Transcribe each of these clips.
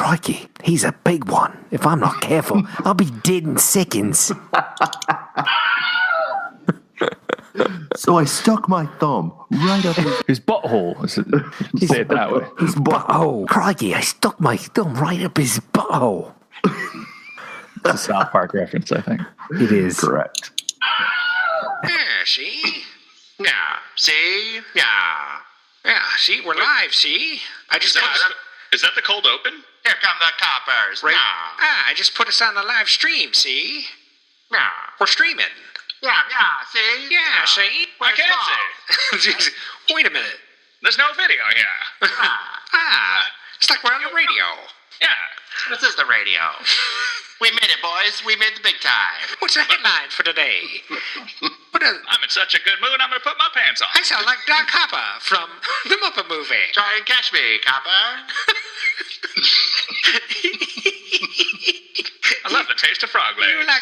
Crikey, he's a big one. If I'm not careful, I'll be dead in seconds. So I stuck my thumb right up his butthole. Say it that way. His butthole. Crikey, I stuck my thumb right up his butthole. It's a South Park reference, I think. It is. Correct. Yeah, see? Yeah, see? Yeah, see? We're live, see? I just Is that the cold open? Here come the coppers. Right. I just put us on the live stream, see? Yeah. We're streaming. Yeah, see? Yeah, see? I can't see. Jeez, wait a minute. There's no video here. It's like we're on the radio. Yeah. This is the radio. We made it, boys. We made the big time. What's the headline for today? I'm in such a good mood, I'm going to put my pants on. I sound like Doc Hopper from the Muppet movie. Try and catch me, Copper. I love the taste of frog legs. You like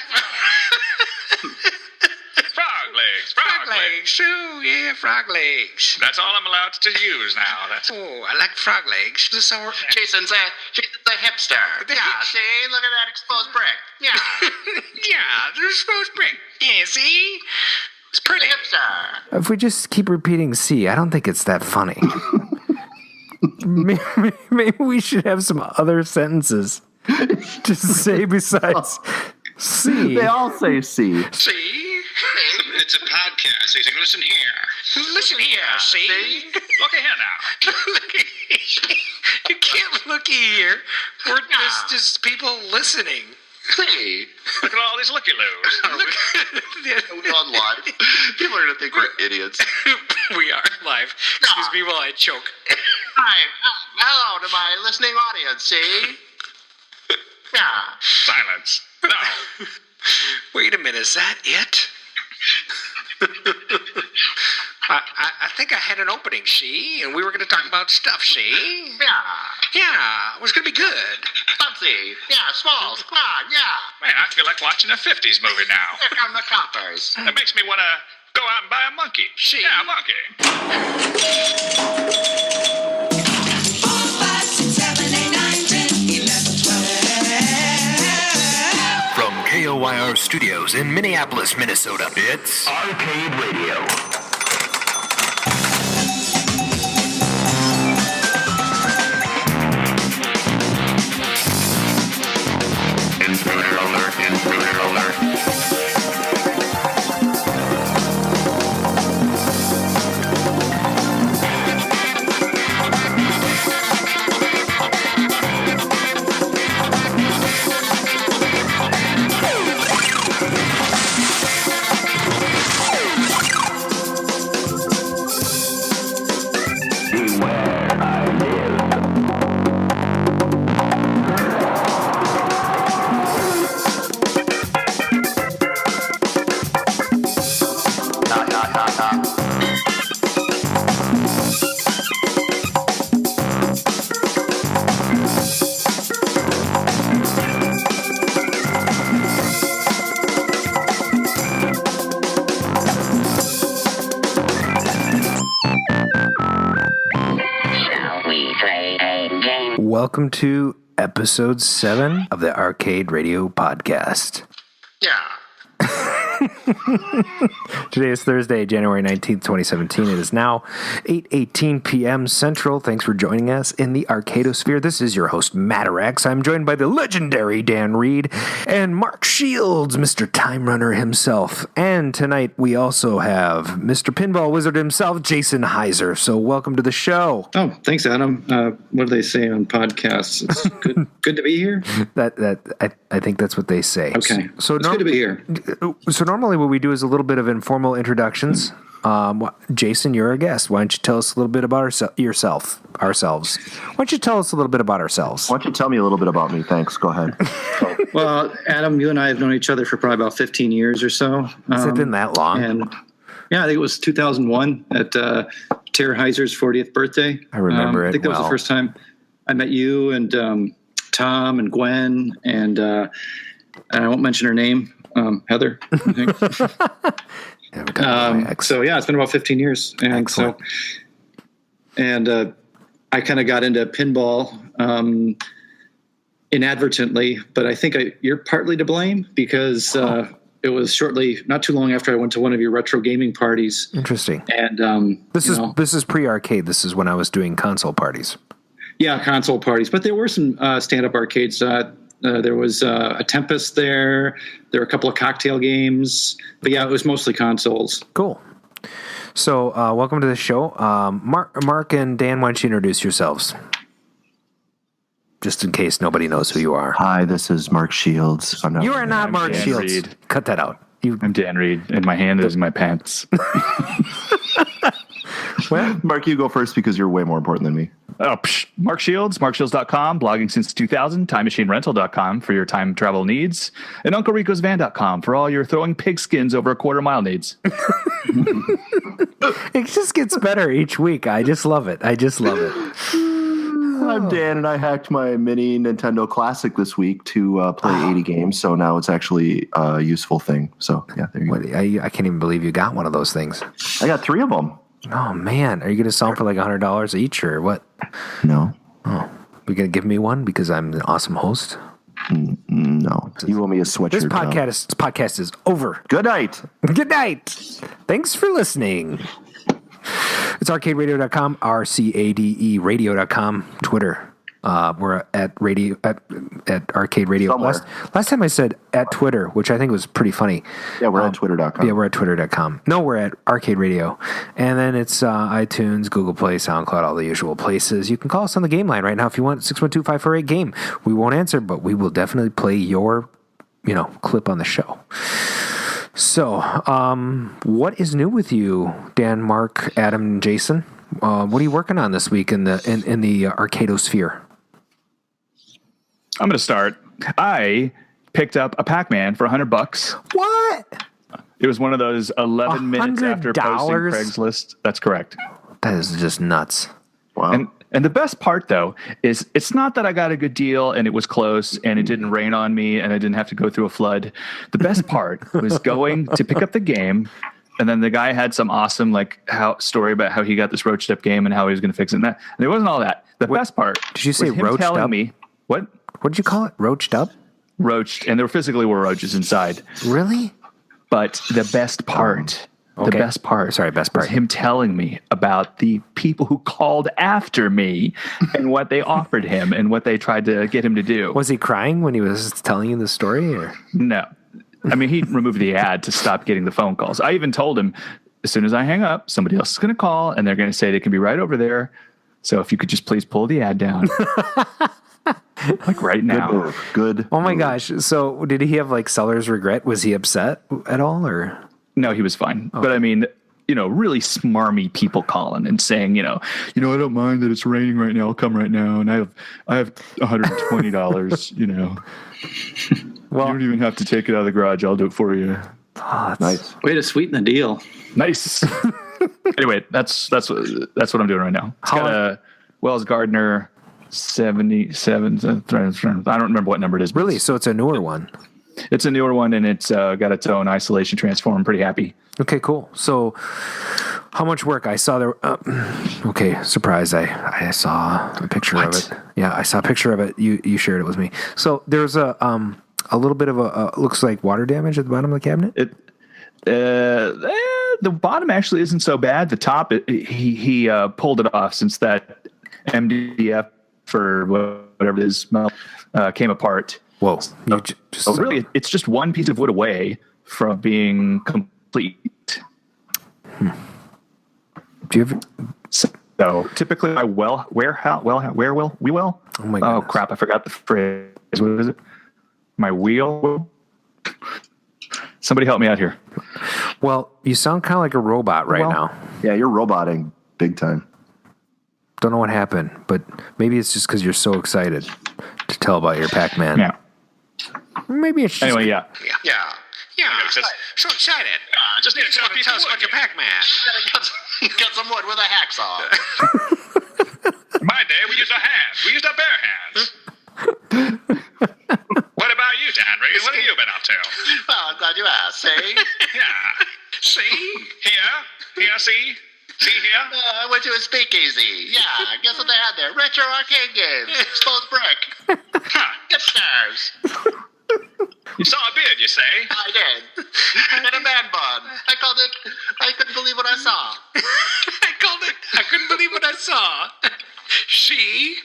frog legs. Frog legs. Oh, yeah, frog legs. That's all I'm allowed to use now. Oh, I like frog legs. Jason's a hipster. Yeah, see? Look at that exposed brick. Yeah. Yeah, the exposed brick. Yeah, see? It's pretty. Hipster. If we just keep repeating C, I don't think it's that funny. Maybe we should have some other sentences to say besides C. They all say C. See? It's a podcast. So you think, listen here. Listen here, see? Look at here now. You can't look here. We're just people listening. Hey. Look at all these looky-loos. We're on live. People are going to think we're idiots. We are live. Excuse me while I choke. Hi. Hello to my listening audience, see? Yeah. Silence. No. Wait a minute, is that it? I think I had an opening, see? And we were going to talk about stuff, see? Yeah, it was going to be good. Fancy. Yeah, Smalls, come on, yeah. Man, I feel like watching a 50s movie now. Here come the coppers. It makes me want to go out and buy a monkey. See? Yeah, a monkey. 4, 5, 6, 7, 8, 9, 10, 11, 12. From KOYR Studios in Minneapolis, Minnesota, it's Arcade Radio. Intruder alert, intruder alert. Welcome to episode 7 of the Arcade Radio podcast. Yeah. Today is Thursday, January 19th, 2017. It is now 8:18 p.m. Central. Thanks for joining us in the Arcadosphere. This is your host, Matarax. I'm joined by the legendary Dan Reed and Mark Shields, Mr. TimeRunner himself. And tonight we also have Mr. Pinball Wizard himself, Jason Heiser. So welcome to the show. Oh, thanks, Adam. What do they say on podcasts? It's good to be here. I think that's what they say. Okay, so it's good to be here. So normally what we do is a little bit of informal introductions. Jason, you're a guest. Why don't you tell us a little bit about ourselves? Why don't you tell us a little bit about ourselves? Why don't you tell me a little bit about me? Thanks. Go ahead. Well, Adam, you and I have known each other for probably about 15 years or so. Has it been that long? And yeah, I think it was 2001 at Jason Heiser's 40th birthday. I remember it. I think that was the first time I met you and Tom and Gwen and I won't mention her name, Heather, I think. So yeah, it's been about 15 years, and excellent. I kind of got into pinball inadvertently, but I think you're partly to blame because it was not too long after I went to one of your retro gaming parties. Interesting. And This is pre-arcade. This is when I was doing console parties. Yeah, console parties. But there were some stand-up arcades. There was a Tempest there. There were a couple of cocktail games. But yeah, it was mostly consoles. Cool. So welcome to the show. Mark and Dan, why don't you introduce yourselves? Just in case nobody knows who you are. Hi, this is Mark Shields. You are not Mark Dan Shields. Reed. Cut that out. I'm Dan Reed, and my hand is in my pants. Mark, you go first because you're way more important than me. Mark Shields, markshields.com, blogging since 2000, timemachinerental.com for your time travel needs, and UncleRicosVan.com for all your throwing pigskins over a quarter-mile needs. It just gets better each week. I just love it. I'm Dan, and I hacked my mini Nintendo Classic this week to play 80 games, so now it's actually a useful thing. So, yeah, there you go. I can't even believe you got one of those things. I got 3 of them. Oh, man. Are you going to sell them for like $100 each or what? No. Oh, you going to give me one because I'm an awesome host? No. You owe me a sweatshirt. This podcast is over. Good night. Good night. Thanks for listening. It's RcadeRadio.com, RCADE radio.com, Twitter. We're at Arcade Radio. Last time I said at Twitter, which I think was pretty funny. Yeah, we're at Twitter.com. Yeah, we're at Twitter.com. No, we're at Arcade Radio. And then it's iTunes, Google Play, SoundCloud, all the usual places. You can call us on the game line right now if you want, 612-548-GAME. We won't answer, but we will definitely play your, clip on the show. So, what is new with you, Dan, Mark, Adam, and Jason? What are you working on this week in the Arcadosphere? I'm going to start. I picked up a Pac-Man for $100. What? It was one of those 11 minutes after posting $100? Craigslist. That's correct. That is just nuts. Wow. And the best part, though, is it's not that I got a good deal and it was close and it didn't rain on me and I didn't have to go through a flood. The best part was going to pick up the game, and then the guy had some awesome story about how he got this roached up game and how he was going to fix it. And it wasn't all that. The best part. Did you say was him roached telling up? me what? What did you call it? Roached up? Roached, and there physically were roaches inside. Really? But the best part. Okay. The best part. Sorry, best part. Was him telling me about the people who called after me and what they offered him and what they tried to get him to do. Was he crying when he was telling you the story? Or? No. I mean, he removed the ad to stop getting the phone calls. I even told him, as soon as I hang up, somebody else is going to call, and they're going to say they can be right over there. So if you could just please pull the ad down. Like right now. Good. Oh my gosh. So did he have seller's regret? Was he upset at all, or? No, he was fine. Okay. But I mean, really smarmy people calling and saying, I don't mind that it's raining right now. I'll come right now. And I have $120, Well, you don't even have to take it out of the garage. I'll do it for you. Oh, nice. Way to sweeten the deal. Nice. Anyway, that's what I'm doing right now. It's got a Wells Gardner 77. I don't remember what number it is. Really? So it's a newer one. It's a newer one, and it's got its own isolation transform. I'm pretty happy. Okay, cool. So how much work? I saw there. Okay, surprise. I saw a picture of it. Yeah, I saw a picture of it. You shared it with me. So there's a little bit of a looks like water damage at the bottom of the cabinet. The bottom actually isn't so bad. The top, he pulled it off since that MDF or whatever it is came apart. Whoa! Really, it's just one piece of wood away from being complete. Do you have? So typically, my where will? Oh my goodness. Oh crap! I forgot the phrase. What is it? My wheel. Somebody help me out here. Well, you sound kind of like a robot right now. Yeah, you're roboting big time. Don't know what happened, but maybe it's just because you're so excited to tell about your Pac-Man. Yeah. Maybe it's just... Anyway, yeah. So excited. Just need to tell us about your Pac-Man. Got some wood with a hacksaw. In my day, we used our hands. We used our bare hands. What about you, Dan Reed? What have you been up to? Well, I'm glad you asked. See? Yeah. See? Here, see? See here? I went to a speakeasy. Yeah, guess what they had there? Retro arcade games. Exposed brick. Huh. Get See?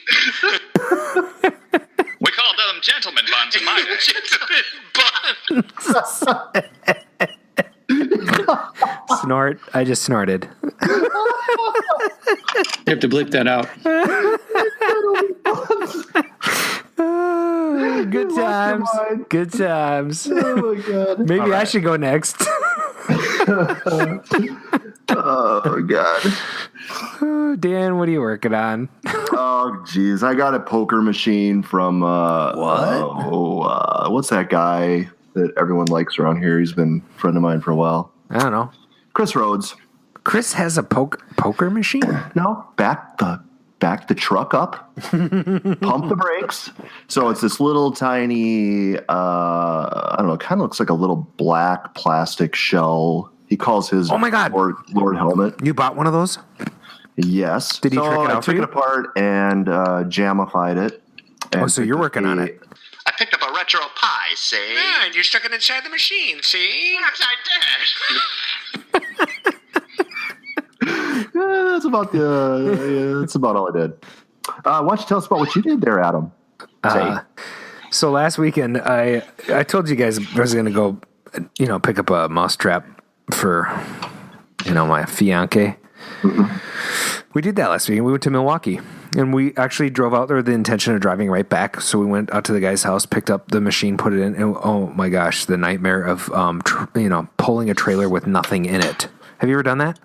We called them gentlemen buns in my day. Snort. I just snorted. You have to bleep that out. Good times. Good times. Oh my god. Maybe I should go next. Oh god. Dan, what are you working on? Oh geez, I got a poker machine from what's that guy that everyone likes around here? He's been a friend of mine for a while. I don't know. Chris Rhodes. Chris has a poker machine? No, back the truck up, pump the brakes. So it's this little tiny, I don't know, kind of looks like a little black plastic shell. He calls his Oh my God. Lord helmet. You bought one of those? Yes. Did he trick it I out for took you? it apart and jamified it. Oh, so you're working on it. I picked up a retro pie, see? Yeah, and you stuck it inside the machine, see? Yes, I did. That's about all I did. Why don't you tell us about what you did there, Adam? So last weekend, I told you guys I was going to go, pick up a mousetrap for, my fiance. Mm-hmm. We did that last week. We went to Milwaukee, and we actually drove out there with the intention of driving right back. So we went out to the guy's house, picked up the machine, put it in, and oh my gosh, the nightmare of pulling a trailer with nothing in it. Have you ever done that?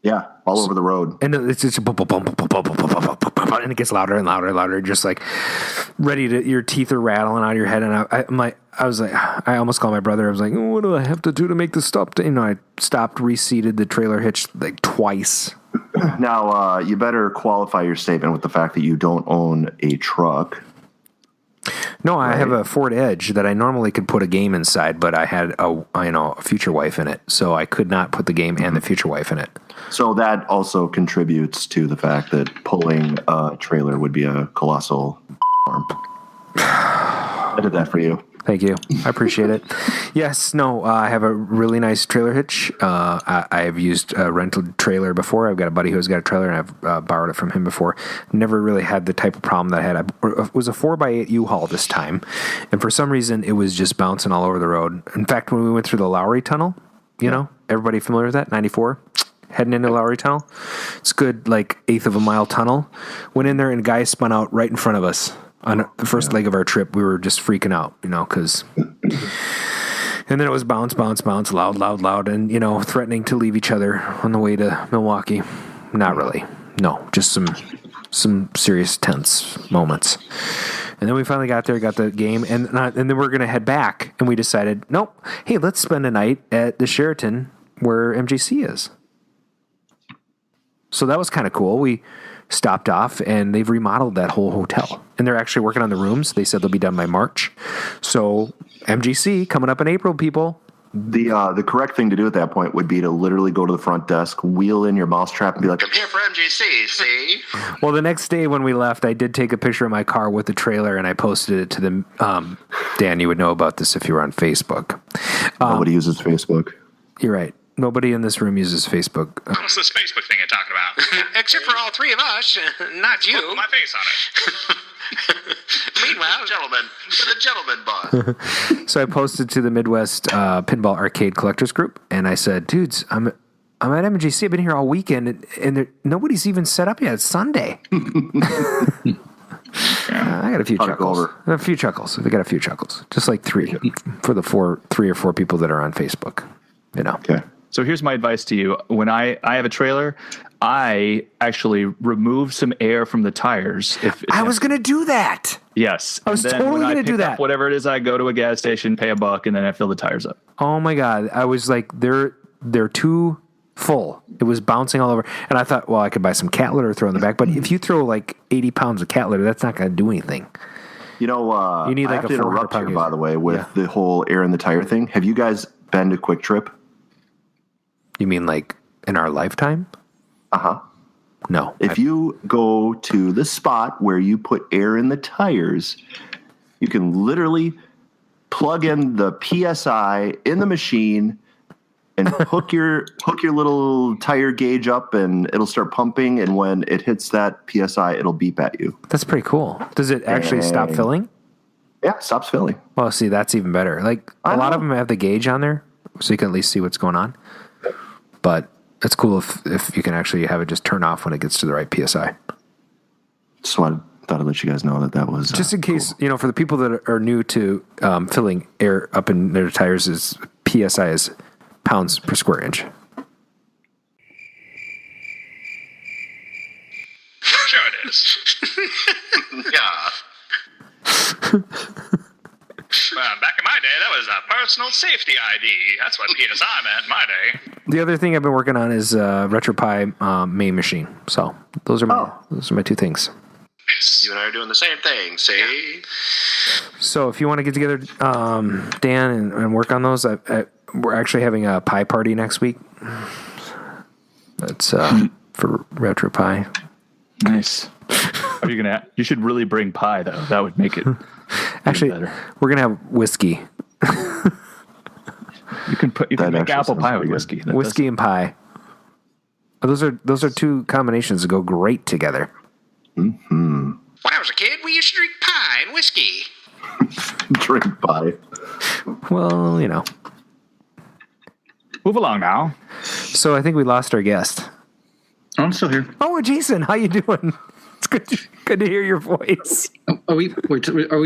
Yeah, all over the road. And it's just boom, boom, boom, boom, boom, boom, boom, boom, boom, boom, boom, and it gets louder and louder and louder, just like ready to, your teeth are rattling out of your head. And I almost called my brother. I was like, oh, what do I have to do to make this stop? I stopped, reseated the trailer hitch like twice. Now, you better qualify your statement with the fact that you don't own a truck. No, I have a Ford Edge that I normally could put a game inside, but I had a Future Wife in it, so I could not put the game and the Future Wife in it. So that also contributes to the fact that pulling a trailer would be a colossal harm. I did that for you. Thank you. I appreciate it. Yes, no, I have a really nice trailer hitch. I have used a rental trailer before. I've got a buddy who's got a trailer, and I've borrowed it from him before. Never really had the type of problem that I had. It was a 4x8 U-Haul this time, and for some reason, it was just bouncing all over the road. In fact, when we went through the Lowry Tunnel, everybody familiar with that? 94? Heading into Lowry Tunnel. It's good, like, eighth of a mile tunnel. Went in there, and guys spun out right in front of us. On the first leg of our trip, we were just freaking out, because... And then it was bounce, bounce, bounce, loud, loud, loud, and, threatening to leave each other on the way to Milwaukee. Not really. No, just some serious tense moments. And then we finally got there, got the game, and then we're going to head back, and we decided, nope, hey, let's spend a night at the Sheraton where MJC is. So that was kind of cool. We stopped off, and they've remodeled that whole hotel. And they're actually working on the rooms. They said they'll be done by March. So MGC coming up in April, people. The correct thing to do at that point would be to literally go to the front desk, wheel in your mousetrap, and be like, I'm here for MGC, see? Well, the next day when we left, I did take a picture of my car with the trailer, and I posted it to them. Dan, you would know about this if you were on Facebook. Nobody uses Facebook. You're right. Nobody in this room uses Facebook. What's this Facebook thing you're talking about? Except for all three of us, not you. Put my face on it. Meanwhile, gentlemen, with a gentleman bun. So I posted to the Midwest Pinball Arcade Collectors Group, and I said, dudes, I'm at MGC. I've been here all weekend, and nobody's even set up yet. It's Sunday. I got a few chuckles. A few chuckles. We got a few chuckles. Just like three for the 3 or 4 people that are on Facebook. Okay. So here's my advice to you. When I have a trailer, I actually remove some air from the tires. I was going to do that. Yes. I was totally going to do that. Whatever it is, I go to a gas station, pay $1, and then I fill the tires up. Oh my God. I was like, they're too full. It was bouncing all over. And I thought, well, I could buy some cat litter, throw in the back. But if you throw like 80 pounds of cat litter, that's not going to do anything. You need like I have a to interrupt 400 here, by the way, with the whole air in the tire thing. Have you guys been to Quick Trip? You mean like in our lifetime? Uh-huh. No. If you go to the spot where you put air in the tires, you can literally plug in the PSI in the machine, and hook your little tire gauge up, and it'll start pumping. And when it hits that PSI, it'll beep at you. That's pretty cool. Does it actually stop filling? Yeah, it stops filling. Well, see, that's even better. Like a lot of them have the gauge on there, so you can at least see what's going on. But it's cool if you can actually have it just turn off when it gets to the right PSI. So I thought I'd let you guys know that was just in case, cool. For the people that are new to filling air up in their tires, is PSI is pounds per square inch. Sure it is. Yeah. Well, back in my day, that was a personal safety ID. That's what PSI meant in my day. The other thing I've been working on is RetroPie main machine. So those are my two things. You and I are doing the same thing, see? So if you want to get together, Dan, and work on those, we're actually having a pie party next week. That's for RetroPie. Nice. Are you gonna? You should really bring pie though. That would make it actually better. We're gonna have whiskey. You can make apple pie with whiskey. Whiskey and pie. Those are two combinations that go great together. Mm-hmm. When I was a kid, we used to drink pie and whiskey. Drink pie. Well, Move along now. So I think we lost our guest. Oh, I'm still here. Oh, Jason, how you doing? It's good to hear your voice. Are we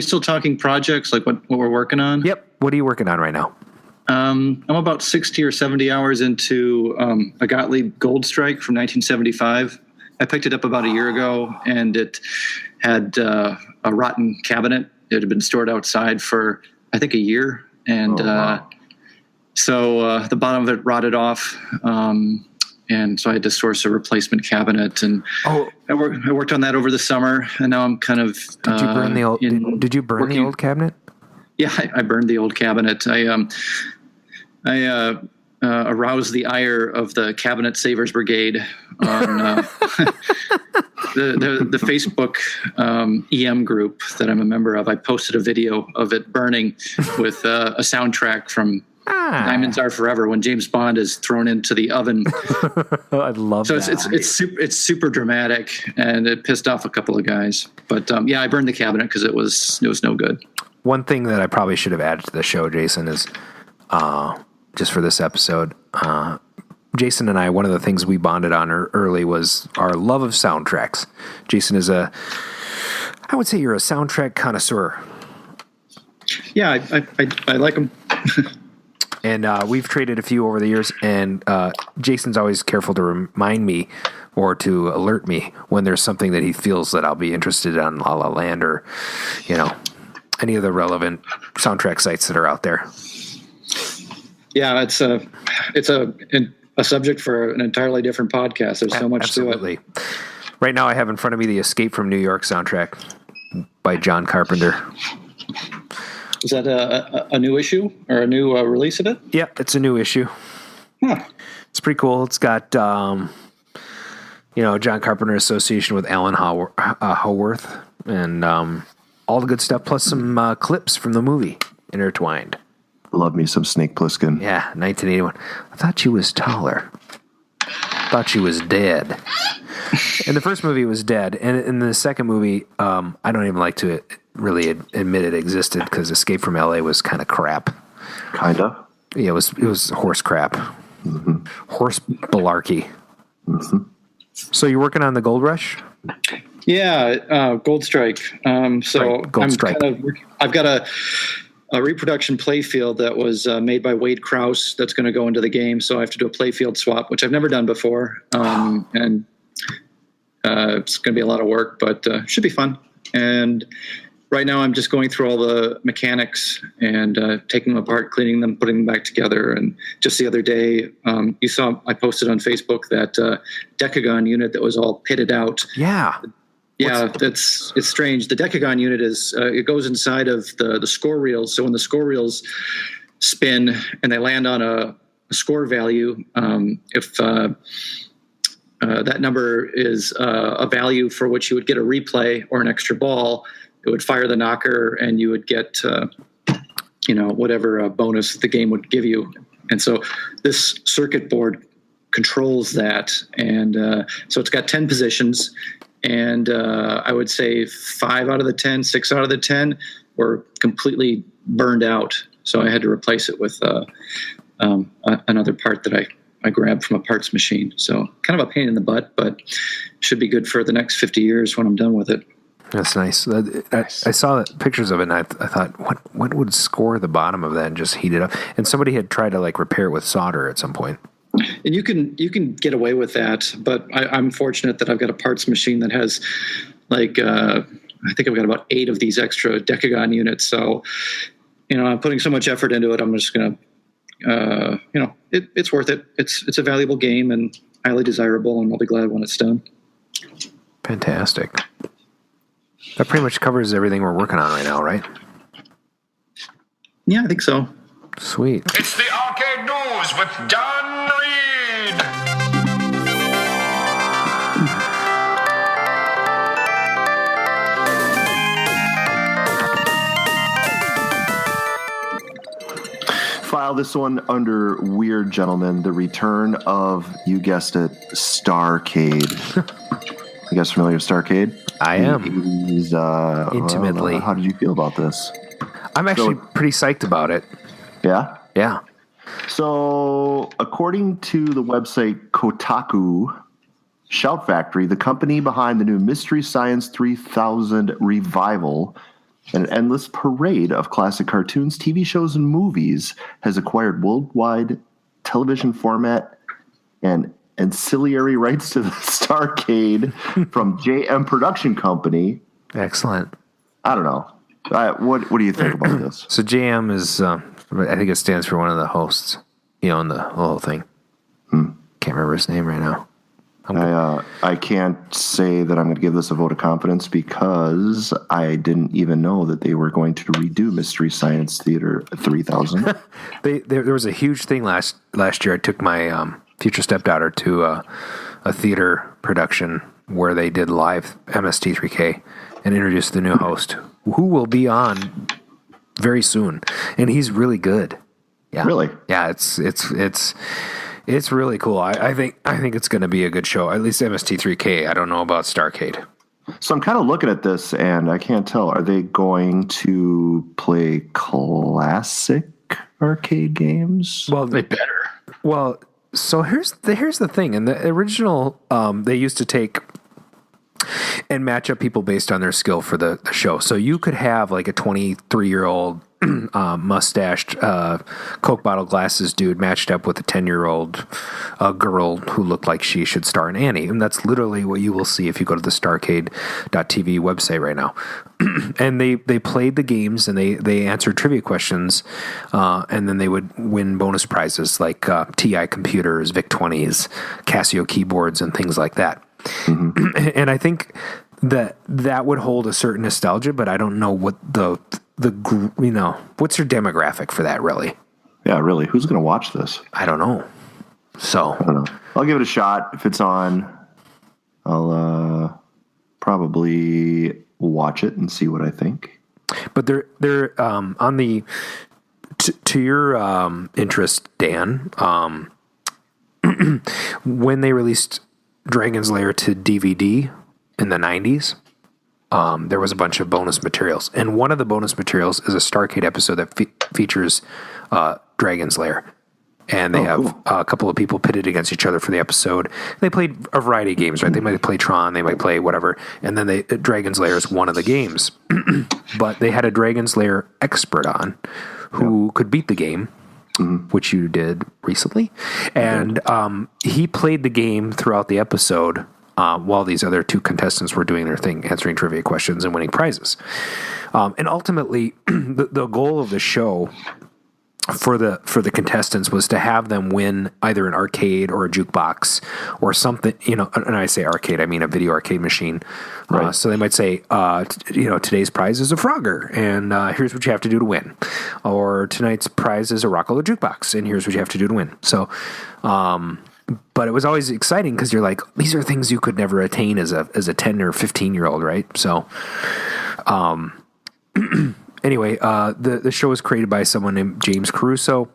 still talking projects, like what we're working on? Yep. What are you working on right now? I'm about 60 or 70 hours into a Gottlieb Gold Strike from 1975. I picked it up about a year ago, and it had a rotten cabinet. It had been stored outside for, I think, a year. And so the bottom of it rotted off. And so I had to source a replacement cabinet. And I worked on that over the summer. And now I'm kind of... Did you burn the old, did you burn the old cabinet? Yeah, I burned the old cabinet. I aroused the ire of the Cabinet Savers Brigade on the Facebook EM group that I'm a member of. I posted a video of it burning with a soundtrack from Diamonds Are Forever when James Bond is thrown into the oven. I love that. So it's super dramatic, and it pissed off a couple of guys. But I burned the cabinet because it was no good. One thing that I probably should have added to the show, Jason, is just for this episode, Jason and I, one of the things we bonded on early was our love of soundtracks. Jason is I would say you're a soundtrack connoisseur. Yeah, I like them. And we've traded a few over the years, and Jason's always careful to remind me or to alert me when there's something that he feels that I'll be interested in on La La Land or, any of the relevant soundtrack sites that are out there. Yeah, it's a subject for an entirely different podcast. There's so much Absolutely. to it. Right now I have in front of me the Escape from New York soundtrack by John Carpenter. Is that a new issue or a new release of it? Yeah, it's a new issue. Huh. It's pretty cool. It's got, John Carpenter association with Alan Howarth and all the good stuff, plus some clips from the movie intertwined. Love me some Snake Plissken. Yeah, 1981. I thought she was taller. Thought she was dead. In the first movie, it was dead. And in the second movie, I don't even like to really admit it existed because Escape from L.A. was kind of crap. Kinda? Yeah, it was horse crap. Mm-hmm. Horse malarkey. Mm-hmm. So you're working on the Gold Rush? Yeah, Gold Strike. Gold Strike. I've got a reproduction playfield that was made by Wade Krause that's going to go into the game. So I have to do a playfield swap, which I've never done before. And it's going to be a lot of work, but should be fun. And right now I'm just going through all the mechanics and taking them apart, cleaning them, putting them back together. And just the other day, you saw I posted on Facebook that Decagon unit that was all pitted out. Yeah. Yeah, it's strange. The Decagon unit is it goes inside of the score reels. So when the score reels spin and they land on a score value, if that number is a value for which you would get a replay or an extra ball, it would fire the knocker and you would get whatever bonus the game would give you. And so this circuit board controls that. And so it's got 10 positions. And I would say 6 out of the 10 were completely burned out. So I had to replace it with another part that I grabbed from a parts machine. So kind of a pain in the butt, but should be good for the next 50 years when I'm done with it. That's nice. I saw pictures of it, and I thought, what would score the bottom of that and just heat it up? And somebody had tried to like repair it with solder at some point. And you can get away with that, but I'm fortunate that I've got a parts machine that has like I think I've got about 8 of these extra Decagon units. So I'm putting so much effort into it. I'm just gonna it's worth it. It's a valuable game and highly desirable, and I'll be glad when it's done. Fantastic. That pretty much covers everything we're working on right now, right? Yeah, I think so. Sweet. It's the Arcade News with Don Reed. File this one under Weird Gentlemen, the return of, you guessed it, Starcade. You guys familiar with Starcade? I am. He's, intimately. How did you feel about this? I'm actually pretty psyched about it. Yeah? Yeah. So, according to the website Kotaku, Shout Factory, the company behind the new Mystery Science 3000 revival, an endless parade of classic cartoons, TV shows, and movies, has acquired worldwide television format and ancillary rights to the Starcade from JM Production Company. Excellent. I don't know. What do you think about this? So JM is, I think it stands for one of the hosts. He owned the whole thing. Can't remember his name right now. I can't say that I'm going to give this a vote of confidence because I didn't even know that they were going to redo Mystery Science Theater 3000. There was a huge thing last year. I took my future stepdaughter to a theater production where they did live MST3K and introduced the new host, who will be on very soon, and he's really good. Yeah, really. Yeah, it's really cool. I think it's going to be a good show. At least MST3K. I don't know about Starcade. So I'm kind of looking at this, and I can't tell. Are they going to play classic arcade games? Well, They better. Well, so here's the thing. In the original, they used to take and match up people based on their skill for the show. So you could have like a 23-year-old mustached Coke bottle glasses dude matched up with a 10-year-old girl who looked like she should star in Annie. And that's literally what you will see if you go to the Starcade.tv website right now. And they played the games and they answered trivia questions, and then they would win bonus prizes like TI computers, VIC-20s, Casio keyboards, and things like that. Mm-hmm. And I think that would hold a certain nostalgia, but I don't know what what's your demographic for that, really? Yeah, really. Who's going to watch this? I don't know. So I don't know. I'll give it a shot. If it's on, I'll probably watch it and see what I think. But they're on the to your interest, Dan. When they released Dragon's Lair to DVD in the 90s, there was a bunch of bonus materials. And one of the bonus materials is a Starcade episode that features Dragon's Lair. And they have a couple of people pitted against each other for the episode. They played a variety of games, right? They might play Tron, they might play whatever. And then Dragon's Lair is one of the games. But they had a Dragon's Lair expert on who could beat the game, which you did recently. And he played the game throughout the episode while these other two contestants were doing their thing, answering trivia questions and winning prizes. And ultimately, the goal of the show for the contestants was to have them win either an arcade or a jukebox or something, and I say arcade, I mean a video arcade machine. Right. So they might say, today's prize is a Frogger, and here's what you have to do to win. Or tonight's prize is a Rock'n'Roll jukebox, and here's what you have to do to win. So, but it was always exciting because you're like, these are things you could never attain as a 10 or 15-year-old, right? So, anyway, the show was created by someone named James Caruso.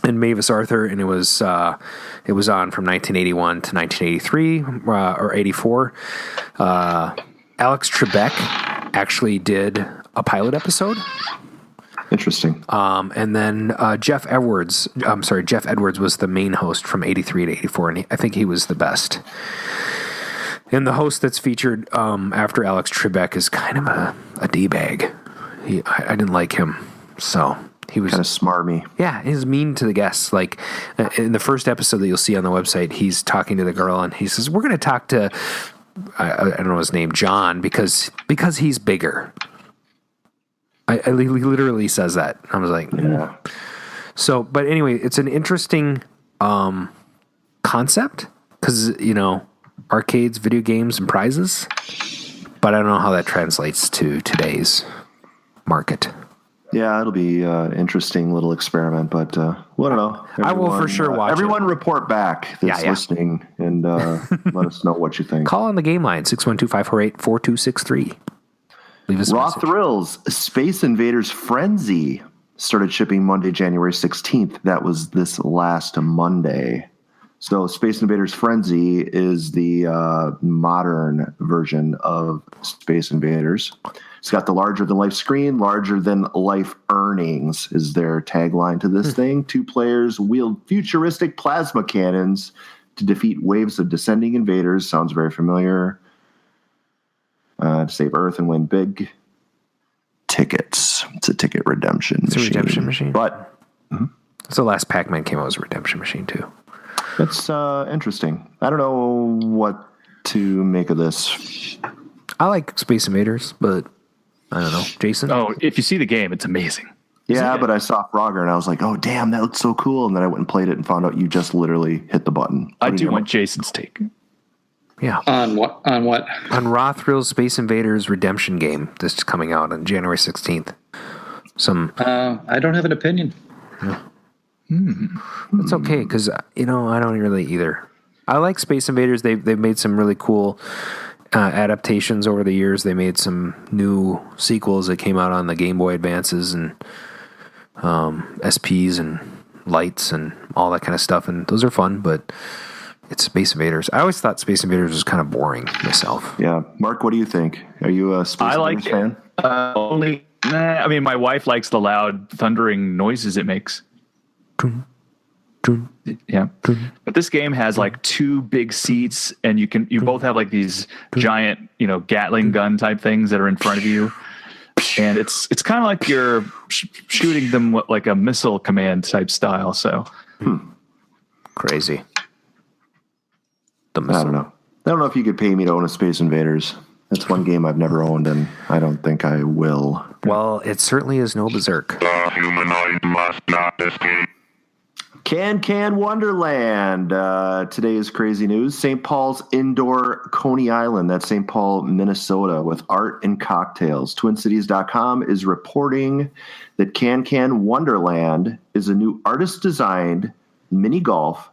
and Mavis Arthur, and it was on from 1981 to 1983 or 84. Alex Trebek actually did a pilot episode. Interesting. And then Jeff Edwards was the main host from 83 to 84, and I think he was the best. And the host that's featured after Alex Trebek is kind of a D-bag. I didn't like him, so he was kind of smarmy. Yeah, he's mean to the guests. Like in the first episode that you'll see on the website, he's talking to the girl, and he says, "We're going to talk to I don't know his name, John, because he's bigger." He literally says that. I was like, yeah. So, but anyway, it's an interesting concept because arcades, video games, and prizes. But I don't know how that translates to today's market. Yeah, it'll be an interesting little experiment, but I don't know. I will for sure watch everyone report back that's listening and let us know what you think. Call on the game line, 612-548-4263. Leave us a Raw message. Thrills, Space Invaders Frenzy started shipping Monday, January 16th. That was this last Monday. So Space Invaders Frenzy is the modern version of Space Invaders. It's got the larger-than-life screen, larger-than-life earnings is their tagline to this thing. 2 players wield futuristic plasma cannons to defeat waves of descending invaders. Sounds very familiar. To save Earth and win big tickets. It's a ticket redemption machine. It's a redemption machine. But so last Pac-Man came out as a redemption machine too. that's interesting. I don't know what to make of this. I like Space Invaders, but I don't know. Jason? Oh, if you see the game, it's amazing. Yeah, but I saw Frogger and I was like, oh, damn, that looks so cool. And then I went and played it and found out you just literally hit the button. I do want Jason's take. Yeah. On what? On Raw Thrills Space Invaders Redemption game that's coming out on January 16th. I don't have an opinion. It's okay because, I don't really either. I like Space Invaders. They've made some really cool adaptations over the years. They made some new sequels that came out on the Game Boy Advances and SPs and lights and all that kind of stuff. And those are fun, but it's Space Invaders. I always thought Space Invaders was kind of boring myself. Yeah. Mark, what do you think? Are you a Space Invaders fan? I mean, my wife likes the loud thundering noises it makes. Yeah. But this game has like 2 big seats and you both have like these giant, Gatling gun type things that are in front of you. And it's kind of like you're shooting them like a missile command type style. So Crazy. I don't know. I don't know if you could pay me to own a Space Invaders. That's one game I've never owned, and I don't think I will. Well, it certainly is no Berserk. The humanoid must not escape. Can Wonderland. Today is crazy news. St. Paul's Indoor Coney Island. That's St. Paul, Minnesota, with art and cocktails. TwinCities.com is reporting that Can Wonderland is a new artist-designed mini golf,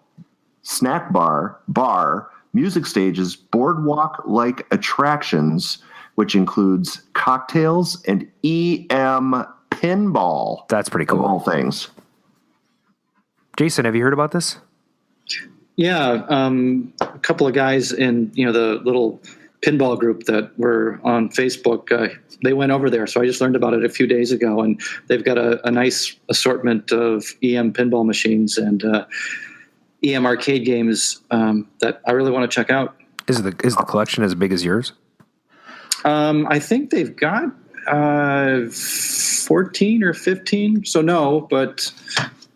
snack bar, music stages, boardwalk-like attractions, which includes cocktails and EM Pinball. That's pretty Of all cool. things. Jason, have you heard about this? Yeah, a couple of guys in the little pinball group that were on Facebook. They went over there, so I just learned about it a few days ago, and they've got a nice assortment of EM pinball machines and EM arcade games that I really want to check out. Is the collection as big as yours? I think they've got 14 or 15. So no, but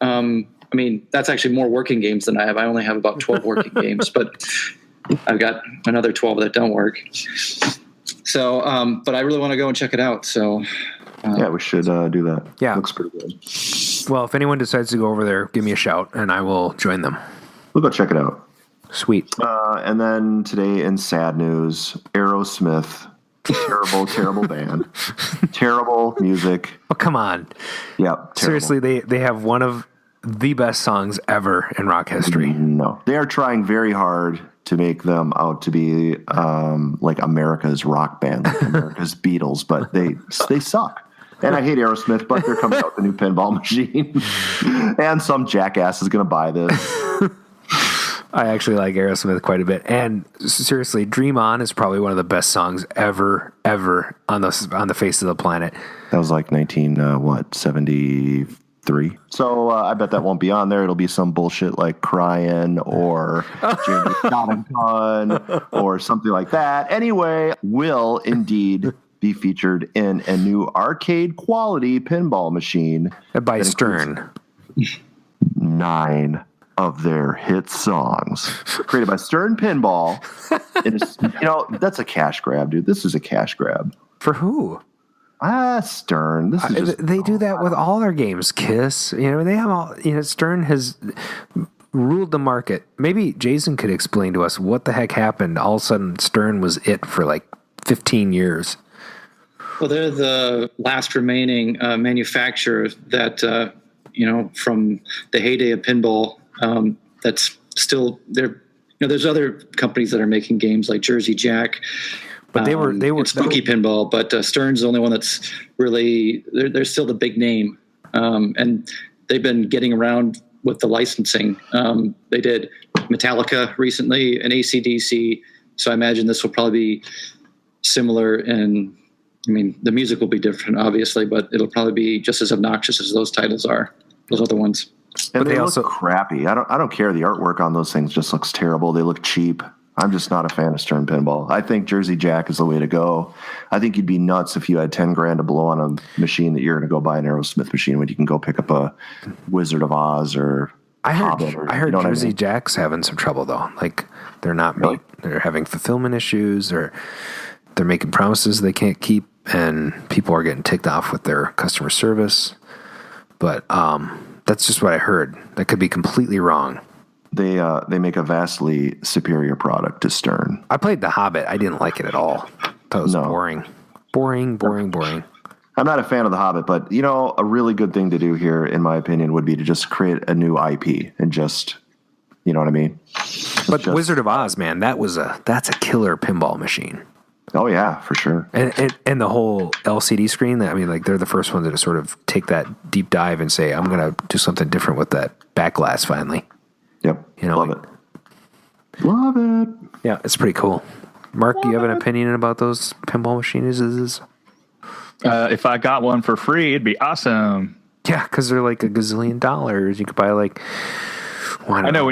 I mean, that's actually more working games than I have. I only have about 12 working games, but I've got another 12 that don't work. So, but I really want to go and check it out. So, Yeah, we should do that. Yeah. Looks pretty good. Well, if anyone decides to go over there, give me a shout, and I will join them. We'll go check it out. Sweet. And then today in sad news, Aerosmith. Terrible band. Terrible music. Oh, come on. Yep. Terrible. Seriously, they have one of the best songs ever in rock history. No. They are trying very hard to make them out to be like America's rock band, like America's Beatles, but they suck. And I hate Aerosmith, but they're coming out with a new pinball machine. And some jackass is going to buy this. I actually like Aerosmith quite a bit. And seriously, Dream On is probably one of the best songs ever on the face of the planet. That was like 73. So I bet that won't be on there. It'll be some bullshit like Crying or Jamie Got a Gun or something like that. Anyway, will indeed be featured in a new arcade quality pinball machine By Stern. 9 of their hit songs created by Stern Pinball. That's a cash grab, dude. This is a cash grab. For who? Stern. This is just, they do that with all their games. Kiss, they have all. Stern has ruled the market. Maybe Jason could explain to us what the heck happened. All of a sudden, Stern was it for like 15 years. Well, they're the last remaining manufacturer that from the heyday of pinball. That's still there. There's other companies that are making games like Jersey Jack. But they were Spooky Pinball, but Stern's the only one that's really they're still the big name, and they've been getting around with the licensing. They did Metallica recently and AC/DC, so I imagine this will probably be similar. And I mean, the music will be different, obviously, but it'll probably be just as obnoxious as those titles are. Those other ones. And but they look crappy. I don't care. The artwork on those things just looks terrible. They look cheap. I'm just not a fan of Stern Pinball. I think Jersey Jack is the way to go. I think you'd be nuts if you had $10,000 to blow on a machine that you're going to go buy an Aerosmith machine when you can go pick up a Wizard of Oz or Hobbit. I heard Jersey Jack's having some trouble though. Like they're not really? They're having fulfillment issues, or they're making promises they can't keep, and people are getting ticked off with their customer service. But that's just what I heard. That could be completely wrong. They make a vastly superior product to Stern. I played The Hobbit. I didn't like it at all. I thought it was boring. Boring. I'm not a fan of The Hobbit, but a really good thing to do here, in my opinion, would be to just create a new IP and just, you know what I mean? But Wizard of Oz, man, that's a killer pinball machine. Oh yeah, for sure. And the whole LCD screen. They're the first ones to sort of take that deep dive and say, I'm going to do something different with that backglass finally. Yep. Love it. Love it. Yeah, it's pretty cool. Mark, do you have an opinion about those pinball machines? If I got one for free, it'd be awesome. Yeah, because they're like $1 gazillion. You could buy like. I know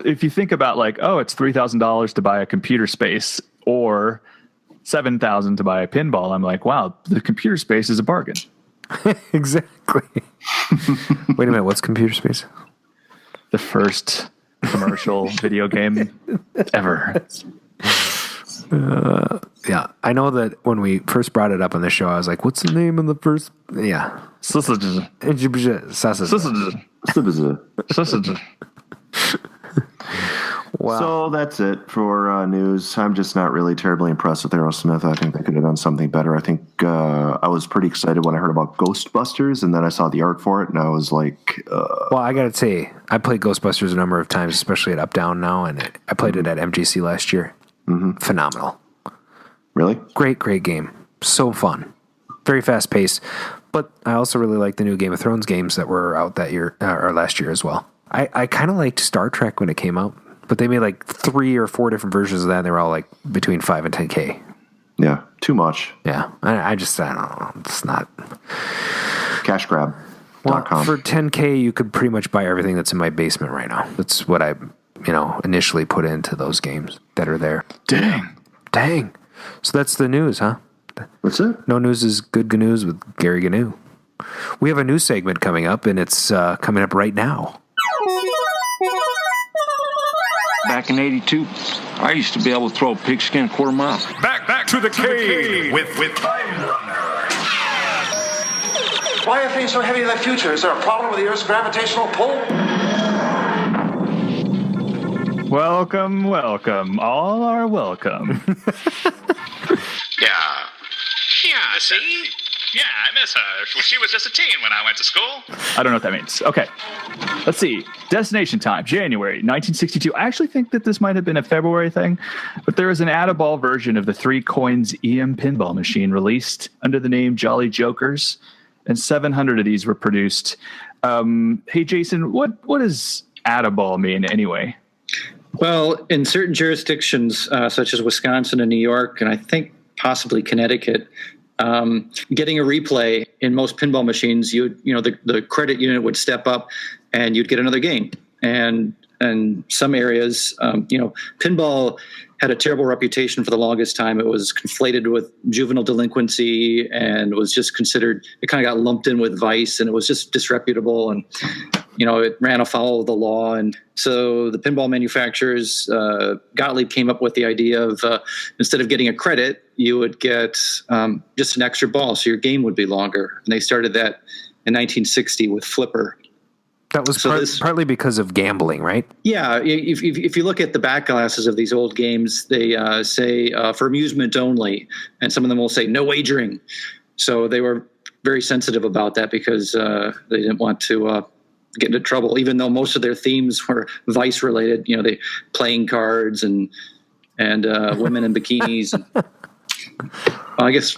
if you think about it's $3,000 to buy a computer space or $7,000 to buy a pinball, I'm like, wow, the computer space is a bargain. Exactly. Wait a minute, what's computer space? The first commercial video game ever. Yeah, I know that when we first brought it up on the show, I was like, what's the name of the first? Yeah. Sausage. Wow. So that's it for news. I'm just not really terribly impressed with Aerosmith. I think they could have done something better. I think I was pretty excited when I heard about Ghostbusters, and then I saw the art for it, and I was like... Well, I got to say, I played Ghostbusters a number of times, especially at Up Down Now, and I played it at MGC last year. Mm-hmm. Phenomenal. Really? Great game. So fun. Very fast paced. But I also really like the new Game of Thrones games that were out that year, or last year as well. I kind of liked Star Trek when it came out. But they made like 3 or 4 different versions of that, and they were all like between $5,000 and $10,000. Yeah, too much. Yeah, I don't know. It's not. Cash grab. Well, for $10,000, you could pretty much buy everything that's in my basement right now. That's what I, initially put into those games that are there. Dang. So that's the news, huh? That's it. No news is good news with Gary Gnu. We have a new segment coming up, and it's coming up right now. Back in '82, I used to be able to throw a pigskin quarter mile. Back to the Cade with TimeRunner. Why are things so heavy in the future? Is there a problem with the Earth's gravitational pull? Welcome. All are welcome. Yeah, see? Yeah, I miss her. She was just a teen when I went to school. I don't know what that means. Okay. Let's see. Destination time, January 1962. I actually think that this might have been a February thing, but there was an add-a-ball version of the 3 coins EM pinball machine released under the name Jolly Jokers, and 700 of these were produced. Hey, Jason, what does add-a-ball mean anyway? Well, in certain jurisdictions, such as Wisconsin and New York, and I think possibly Connecticut, getting a replay in most pinball machines, the credit unit would step up and you'd get another game. And some areas, pinball had a terrible reputation for the longest time. It was conflated with juvenile delinquency and was just considered, it kind of got lumped in with vice, and it was just disreputable, and it ran afoul of the law. And so the pinball manufacturers, Gottlieb came up with the idea of instead of getting a credit, you would get just an extra ball, so your game would be longer. And they started that in 1960 with Flipper. That was partly because of gambling, right? Yeah. If you look at the back glasses of these old games, they say for amusement only, and some of them will say no wagering. So they were very sensitive about that because they didn't want to get into trouble, even though most of their themes were vice related. They playing cards and women in bikinis. And, I guess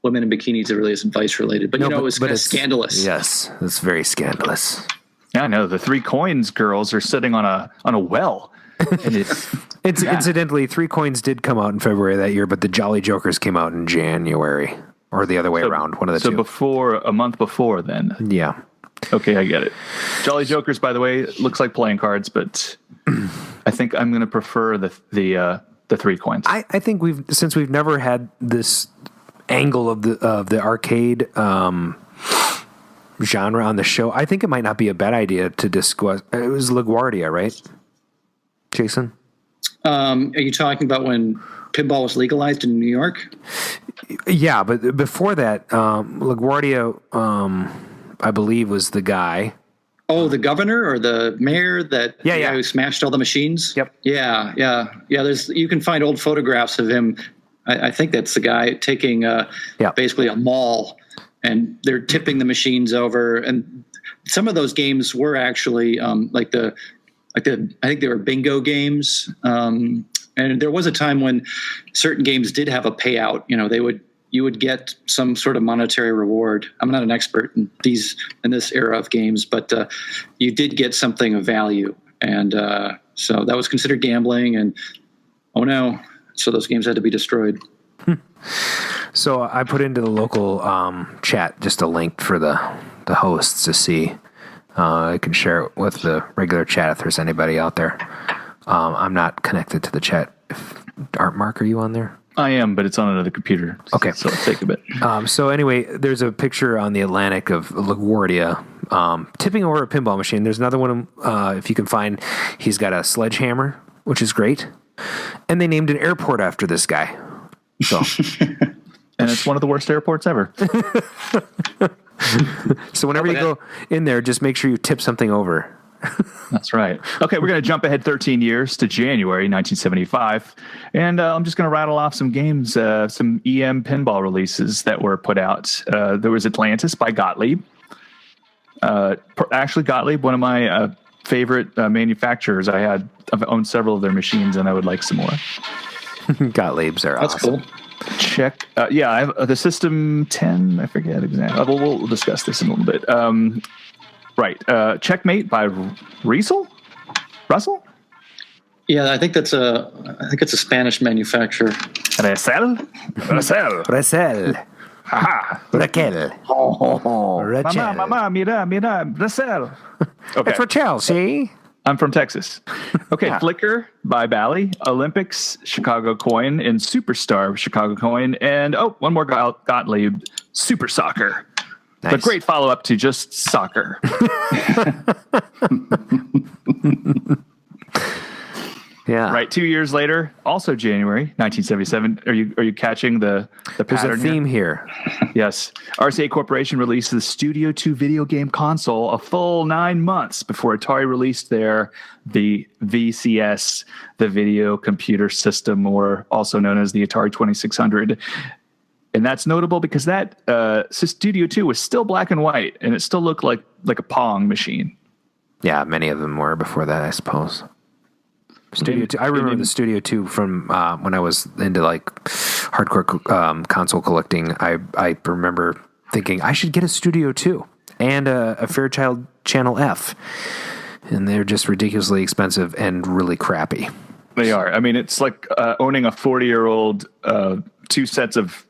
women in bikinis, it really isn't vice related, but it was kind of scandalous. Yes, it's very scandalous. Yeah, I know. The 3 coins girls are sitting on a well. And Incidentally, 3 coins did come out in February that year, but the Jolly Jokers came out in January, or the other way around, one of the two. So a month before then. Yeah. Okay, I get it. Jolly Jokers, by the way, looks like playing cards, but I think I'm going to prefer the 3 coins. I think since we've never had this angle of the arcade genre on the show, I think it might not be a bad idea to discuss. It was LaGuardia, right, Jason? Are you talking about when pinball was legalized in New York? Yeah, but before that, LaGuardia, I believe, was the guy. Oh, the governor or the mayor guy who smashed all the machines? Yep. Yeah. You can find old photographs of him. I think that's the guy taking basically a mall, and they're tipping the machines over. And some of those games were actually I think they were bingo games. And there was a time when certain games did have a payout. You would get some sort of monetary reward. I'm not an expert in this era of games, but you did get something of value. And so that was considered gambling, and so those games had to be destroyed. So I put into the local chat just a link for the hosts to see. I can share it with the regular chat if there's anybody out there. I'm not connected to the chat. Art Mark, are you on there? I am, but it's on another computer. Okay. So it'll take a bit. So anyway, there's a picture on the Atlantic of LaGuardia tipping over a pinball machine. There's another one, if you can find, he's got a sledgehammer, which is great. And they named an airport after this guy. So, and it's one of the worst airports ever. So whenever you go in there, just make sure you tip something over. That's right. Okay, we're going to jump ahead 13 years to January 1975, and I'm just going to rattle off some games, some EM pinball releases that were put out. There was Atlantis by Gottlieb. Actually, Gottlieb, one of my favorite manufacturers. I've owned several of their machines, and I would like some more. Gottlieb's are That's awesome. cool. Check. I have the System 10. I forget exactly. We'll discuss this in a little bit. Right. Checkmate by Russell? Yeah, I think it's a Spanish manufacturer. Russell. Aha. Raquel. Rachel. Mama, mira, Russell. Okay. It's Rachel, see? I'm from Texas. Okay, Flicker by Bally, Olympics, Chicago Coin, and Superstar, Chicago Coin, and one more Gottlieb, Super Soccer. Nice. The great follow-up to just soccer. Yeah. Right, 2 years later, also January 1977. Are you catching the There's pattern a theme here. Yes. RCA Corporation released the Studio 2 video game console a full 9 months before Atari released the VCS, the Video Computer System, or also known as the Atari 2600. And that's notable because that Studio 2 was still black and white, and it still looked like a Pong machine. Yeah, many of them were before that, I suppose. Studio 2. I remember the Studio 2 from when I was into like hardcore console collecting. I remember thinking I should get a Studio 2 and a Fairchild Channel F, and they're just ridiculously expensive and really crappy. They are. I mean, it's like owning a 40-year-old 2 sets of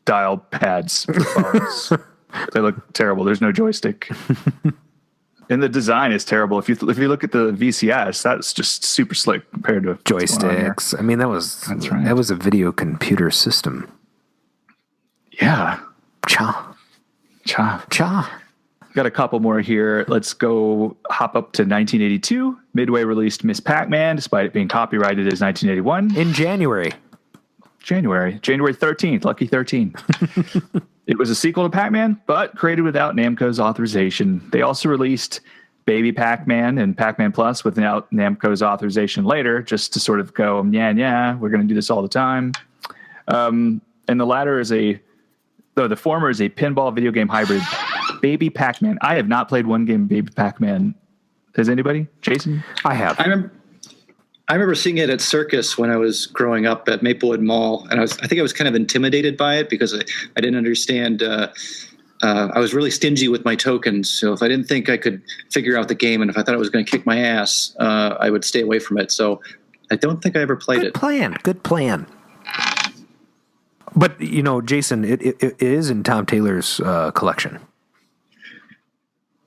dial pads for phones. They look terrible. There's no joystick. And the design is terrible. If you look at the VCS, that's just super slick compared to joysticks. I mean, that was a video computer system. Yeah. Cha. Got a couple more here. Let's go hop up to 1982. Midway released Miss Pac-Man, despite it being copyrighted as 1981. In January 13th, lucky 13. It was a sequel to Pac-Man, but created without Namco's authorization. They also released Baby Pac-Man and Pac-Man Plus without Namco's authorization later, just to sort of go, yeah, we're going to do this all the time. And the latter is the former is a pinball video game hybrid, Baby Pac-Man. I have not played one game of Baby Pac-Man. Has anybody? Jason? I have. I remember seeing it at Circus when I was growing up at Maplewood Mall, and I think I was kind of intimidated by it because I didn't understand. I was really stingy with my tokens, so if I didn't think I could figure out the game, and if I thought it was going to kick my ass, I would stay away from it. So I don't think I ever played it. Good plan. But Jason, it is in Tom Taylor's collection.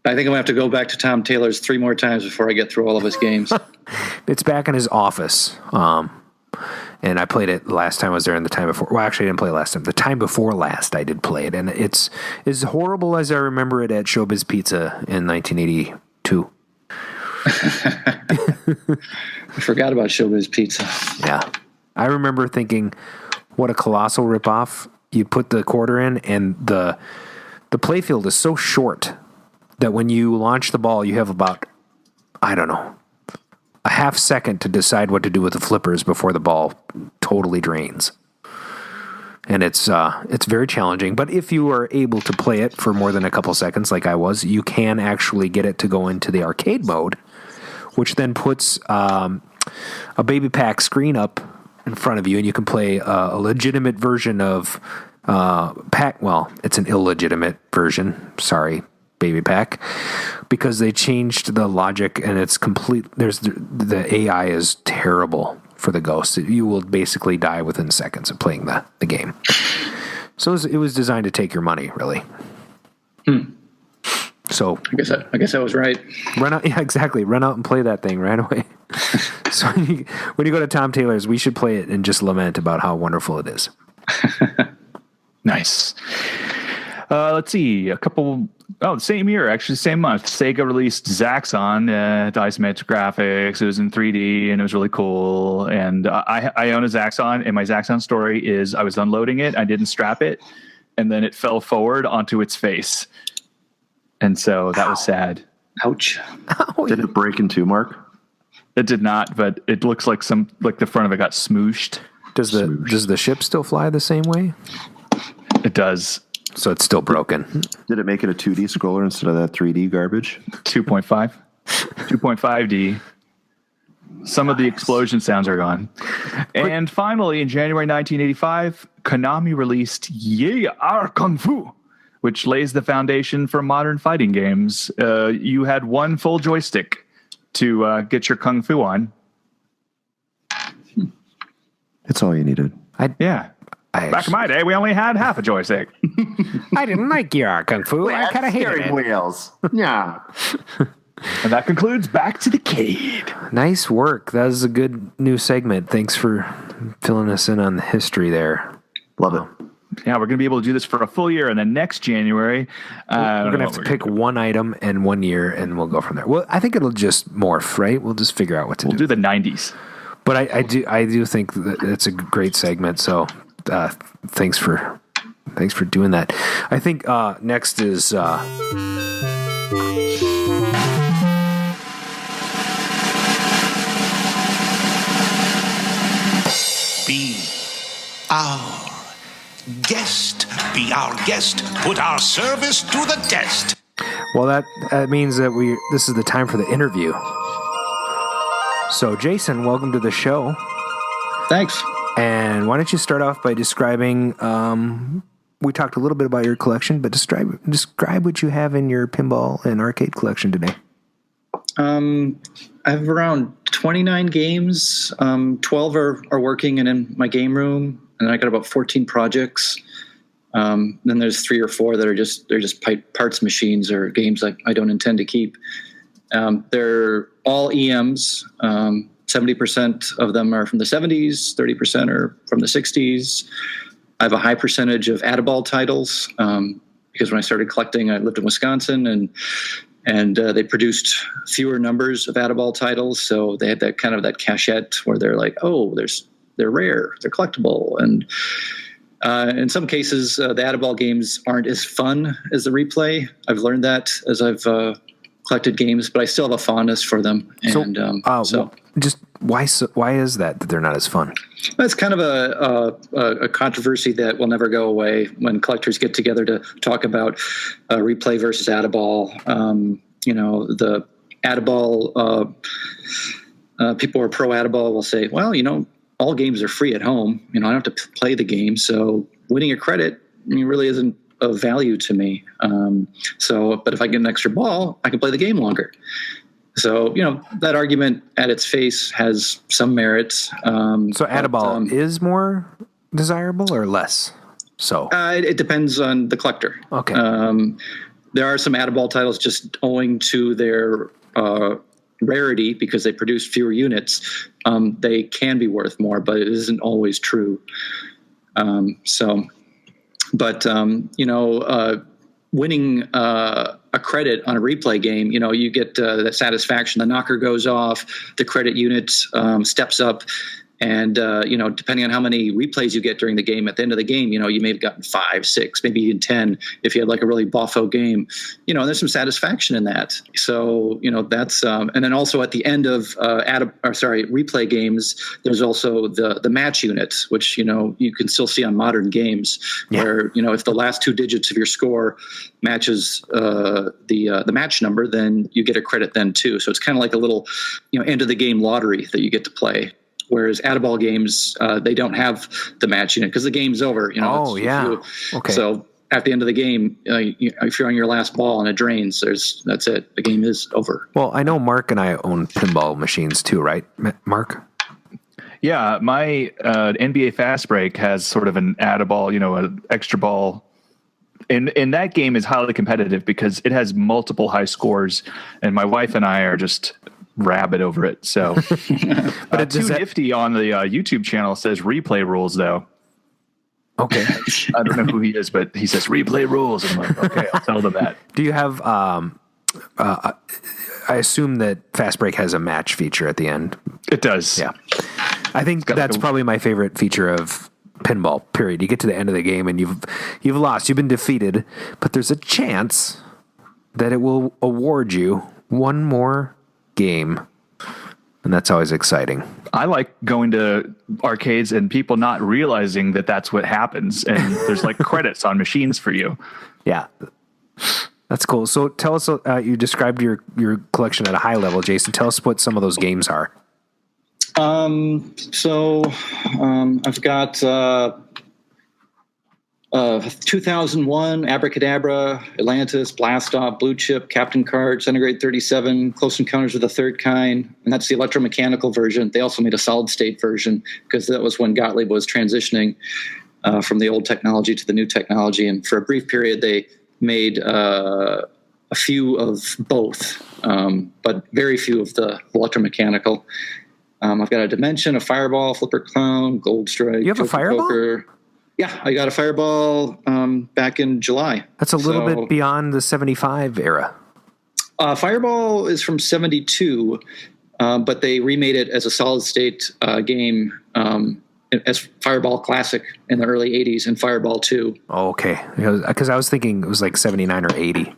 I think I'm going to have to go back to Tom Taylor's 3 more times before I get through all of his games. It's back in his office. And I played it last time I was there and the time before. Well, actually, I didn't play it last time. The time before last, I did play it. And it's as horrible as I remember it at Showbiz Pizza in 1982. I forgot about Showbiz Pizza. Yeah. I remember thinking, what a colossal ripoff. You put the quarter in, and the playfield is so short that when you launch the ball, you have about, I don't know, a half second to decide what to do with the flippers before the ball totally drains. And it's very challenging. But if you are able to play it for more than a couple seconds, like I was, you can actually get it to go into the arcade mode, which then puts a Baby Pac screen up in front of you, and you can play a legitimate version of Pac. Well, it's an illegitimate version. Sorry, Baby Pac, because they changed the logic, and it's complete. The AI is terrible for the ghosts. You will basically die within seconds of playing the game. So it was designed to take your money, really. So I guess I was right. Run out, yeah, exactly. Run out and play that thing right away. So when you go to Tom Taylor's, we should play it and just lament about how wonderful it is. Nice. Let's see. Same year, actually, same month. Sega released Zaxxon, isometric graphics. It was in 3D, and it was really cool. And I own a Zaxxon, and my Zaxxon story is I was unloading it, I didn't strap it, and then it fell forward onto its face. And so that was sad. Ouch. Did it break in two, Mark? It did not, but it looks like the front of it got smooshed. Does the ship still fly the same way? It does. So it's still broken. Did it make it a 2D scroller instead of that 3D garbage? 2.5. 2.5D. Some of the explosion sounds are gone. And finally, in January 1985, Konami released Ye Ar Kung Fu, which lays the foundation for modern fighting games. You had one full joystick to get your Kung Fu on. That's all you needed. Back in my day, we only had half a joystick. I didn't like your Kung Fu. I kind of hated it. Wheels. Yeah. And that concludes Back to the Cade. Nice work. That was a good new segment. Thanks for filling us in on the history there. Love it. Yeah, we're going to be able to do this for a full year, and then next January, we're going to have to pick one item and 1 year, and we'll go from there. Well, I think it'll just morph, right? We'll just figure out what to do. We'll do the 90s. But I do think that it's a great segment. So thanks for doing that. I think next is Be our guest, put our service to the test. Well, that means that this is the time for the interview. So, Jason, welcome to the show. Thanks. And why don't you start off by describing, we talked a little bit about your collection, but describe what you have in your pinball and arcade collection today. I have around 29 games. 12 are working and in my game room, and I got about 14 projects. Then there's 3 or 4 that they're just parts machines or games I don't intend to keep. They're all EMs. 70% of them are from the 70s, 30% are from the 60s. I have a high percentage of Add-A-Ball titles because when I started collecting, I lived in Wisconsin, and they produced fewer numbers of Add-A-Ball titles, so they had that kind of that cachette where they're like, oh, they're rare, they're collectible, and in some cases, the Add-A-Ball games aren't as fun as the replay. I've learned that as I've collected games, but I still have a fondness for them. And so just why is that they're not as fun? That's kind of a controversy that will never go away when collectors get together to talk about replay versus Add-A-Ball. The Add-A-Ball people who are pro Add-A-Ball will say, well, all games are free at home. I don't have to play the game, so winning a credit really isn't of value to me. But if I get an extra ball, I can play the game longer. So, that argument at its face has some merits. So Add-A-Ball is more desirable or less? So it depends on the collector. Okay. There are some Add-A-Ball titles just owing to their rarity because they produce fewer units. They can be worth more, but it isn't always true. Winning a credit on a replay game, you get that satisfaction. The knocker goes off, the credit unit steps up, and depending on how many replays you get during the game, at the end of the game, you may have gotten 5, 6, maybe even 10 if you had like a really boffo game. There's some satisfaction in that. So that's and then also at the end of replay games, there's also the match units, which you can still see on modern games, where if the last 2 digits of your score matches the match number, then you get a credit then too. So it's kind of like a little end of the game lottery that you get to play. Whereas Add-A-Ball games, they don't have the match unit because the game's over. Okay. So at the end of the game, if you're on your last ball and it drains, that's it. The game is over. Well, I know Mark and I own pinball machines too, right, Mark? Yeah, my NBA Fast Break has sort of an Add-A-Ball, an extra ball. And that game is highly competitive because it has multiple high scores, and my wife and I are just rabid over it. So, but it's too nifty on the YouTube channel says replay rules though. Okay. I don't know who he is, but he says replay rules. And I'm like, okay, I'll tell them that. Do you have, I assume that Fast Break has a match feature at the end. It does. Yeah. I think that's probably my favorite feature of pinball, period. You get to the end of the game and you've lost, you've been defeated, but there's a chance that it will award you one more game, and that's always exciting. I like going to arcades and people not realizing that that's what happens, and there's like credits on machines for you. Yeah, that's cool. So tell us, you described your collection at a high level, Jason. Tell us what some of those games are. I've got 2001, Abracadabra, Atlantis, Blastoff, Blue Chip, Captain Card, Centigrade 37, Close Encounters of the Third Kind, and that's the electromechanical version. They also made a solid state version because that was when Gottlieb was transitioning from the old technology to the new technology. And for a brief period, they made a few of both, but very few of the electromechanical. I've got a Dimension, a Fireball, Flipper Clown, Gold Strike. You have a Fireball? Poker. Yeah, I got a Fireball back in July. That's a little bit beyond the 75 era. Fireball is from 72, but they remade it as a solid-state game as Fireball Classic in the early 80s and Fireball 2. Oh, okay. Because I was thinking it was like 79 or 80.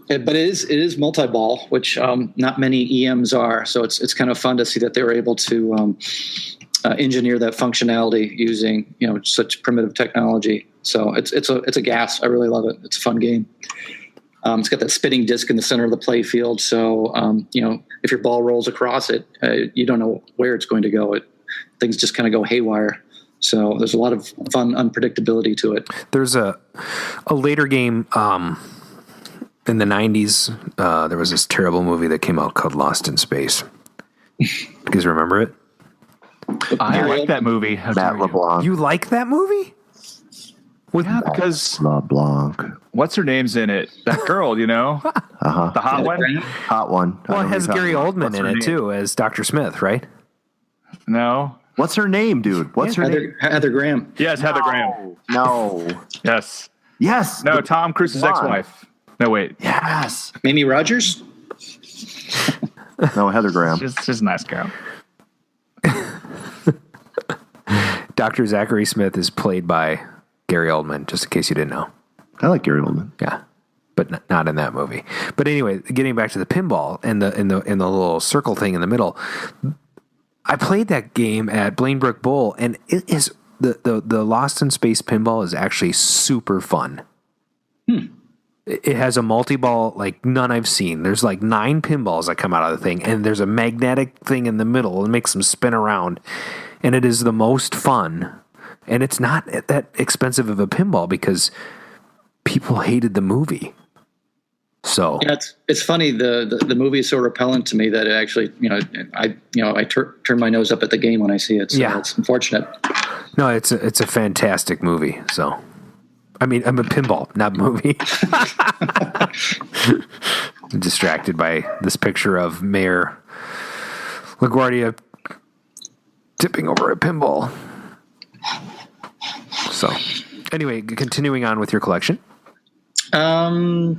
But it is multi-ball, which not many EMs are. So it's kind of fun to see that they were able to engineer that functionality using such primitive technology. So it's a gas. I really love it. It's a fun game. It's got that spinning disc in the center of the play field. So, if your ball rolls across it, you don't know where it's going to go. Things just kind of go haywire. So there's a lot of fun unpredictability to it. There's a later game in the 90s. There was this terrible movie that came out called Lost in Space. You guys remember it? I like that movie. Matt LeBlanc. You like that movie? Because LeBlanc. What's her name's in it? That girl, Uh-huh. The hot one? Hot one. Well, it has Gary Oldman in it, too, as Dr. Smith, right? No. What's her name, dude? What's her name? Heather Graham. Yes, Heather Graham. No. Yes. Yes. No, Tom Cruise's ex-wife. No, wait. Yes. Mimi Rogers? No, Heather Graham. She's a nice girl. Dr. Zachary Smith is played by Gary Oldman, just in case you didn't know. I like Gary Oldman. Yeah, but not in that movie. But anyway, getting back to the pinball and the little circle thing in the middle, I played that game at Blainbrook Bowl, and it is the Lost in Space pinball is actually super fun. It has a multi-ball like none I've seen. There's like 9 pinballs that come out of the thing, and there's a magnetic thing in the middle that makes them spin around, and it is the most fun. And it's not that expensive of a pinball because people hated the movie. So yeah, it's funny. The movie is so repellent to me that it actually, I turn my nose up at the game when I see it. So yeah, it's unfortunate. No, it's a fantastic movie. So, I mean, I'm a pinball, not movie. I'm distracted by this picture of Mayor LaGuardia tipping over a pinball. So, anyway, continuing on with your collection. Oh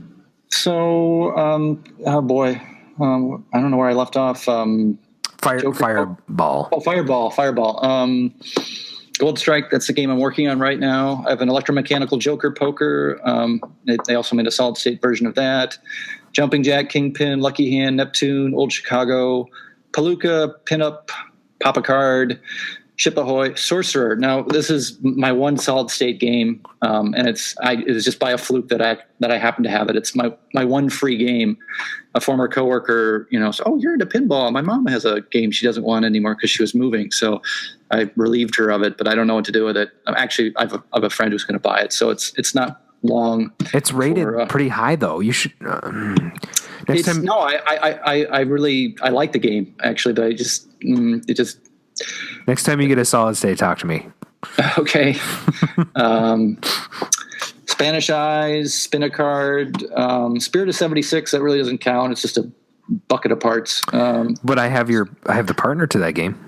boy, I don't know where I left off. Fireball. Oh, Fireball. Gold Strike. That's the game I'm working on right now. I have an electromechanical Joker poker. They also made a solid state version of that. Jumping Jack, Kingpin, Lucky Hand, Neptune, Old Chicago, Palooka, Pinup, Pop a Card, Ship Ahoy, Sorcerer. Now this is my one solid state game, and it was just by a fluke that I happen to have it. It's my one free game. A former coworker, said, "Oh, you're into pinball. My mom has a game she doesn't want anymore because she was moving." So I relieved her of it, but I don't know what to do with it. Actually, I have a friend who's going to buy it, so it's not long. It's rated pretty high though. You should next time. No, I really like the game actually, but it just. Next time you get a solid state, talk to me. Okay. Spanish Eyes, Spin a Card, Spirit of 76. That really doesn't count. It's just a bucket of parts. But I have the partner to that game.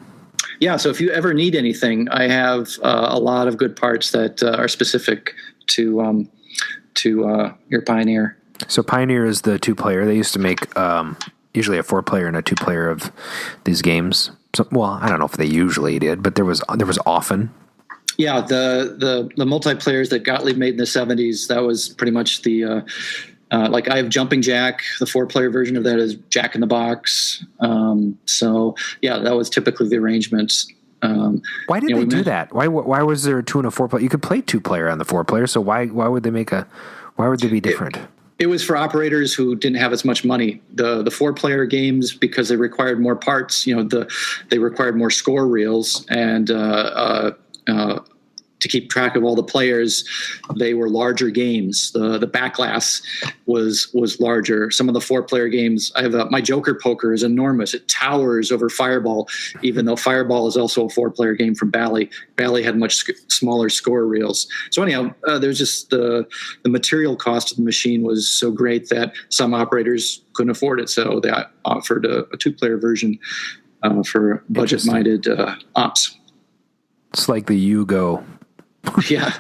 Yeah. So if you ever need anything, I have a lot of good parts that are specific to your Pioneer. So Pioneer is the 2-player. They used to make usually a 4-player and a 2-player of these games. So, well, I don't know if they usually did, but there was often. Yeah, the multiplayers that Gottlieb made in the 70s, that was pretty much the like I have Jumping Jack. The 4-player version of that is Jack in the Box. So yeah, that was typically the arrangements. Why did they do that? Why was there a 2 and a 4-player? You could play 2-player on the 4-player. So why would they why would they be different? It was for operators who didn't have as much money. The 4-player games, because they required more parts, they required more score reels, and to keep track of all the players, they were larger games. The backglass was larger. Some of the 4-player games, I have my Joker poker is enormous. It towers over Fireball, even though Fireball is also a 4-player game from Bally. Bally had much smaller score reels. So anyhow, there's just the material cost of the machine was so great that some operators couldn't afford it. So they offered a 2-player version for budget-minded ops. It's like the Yugo. Yeah,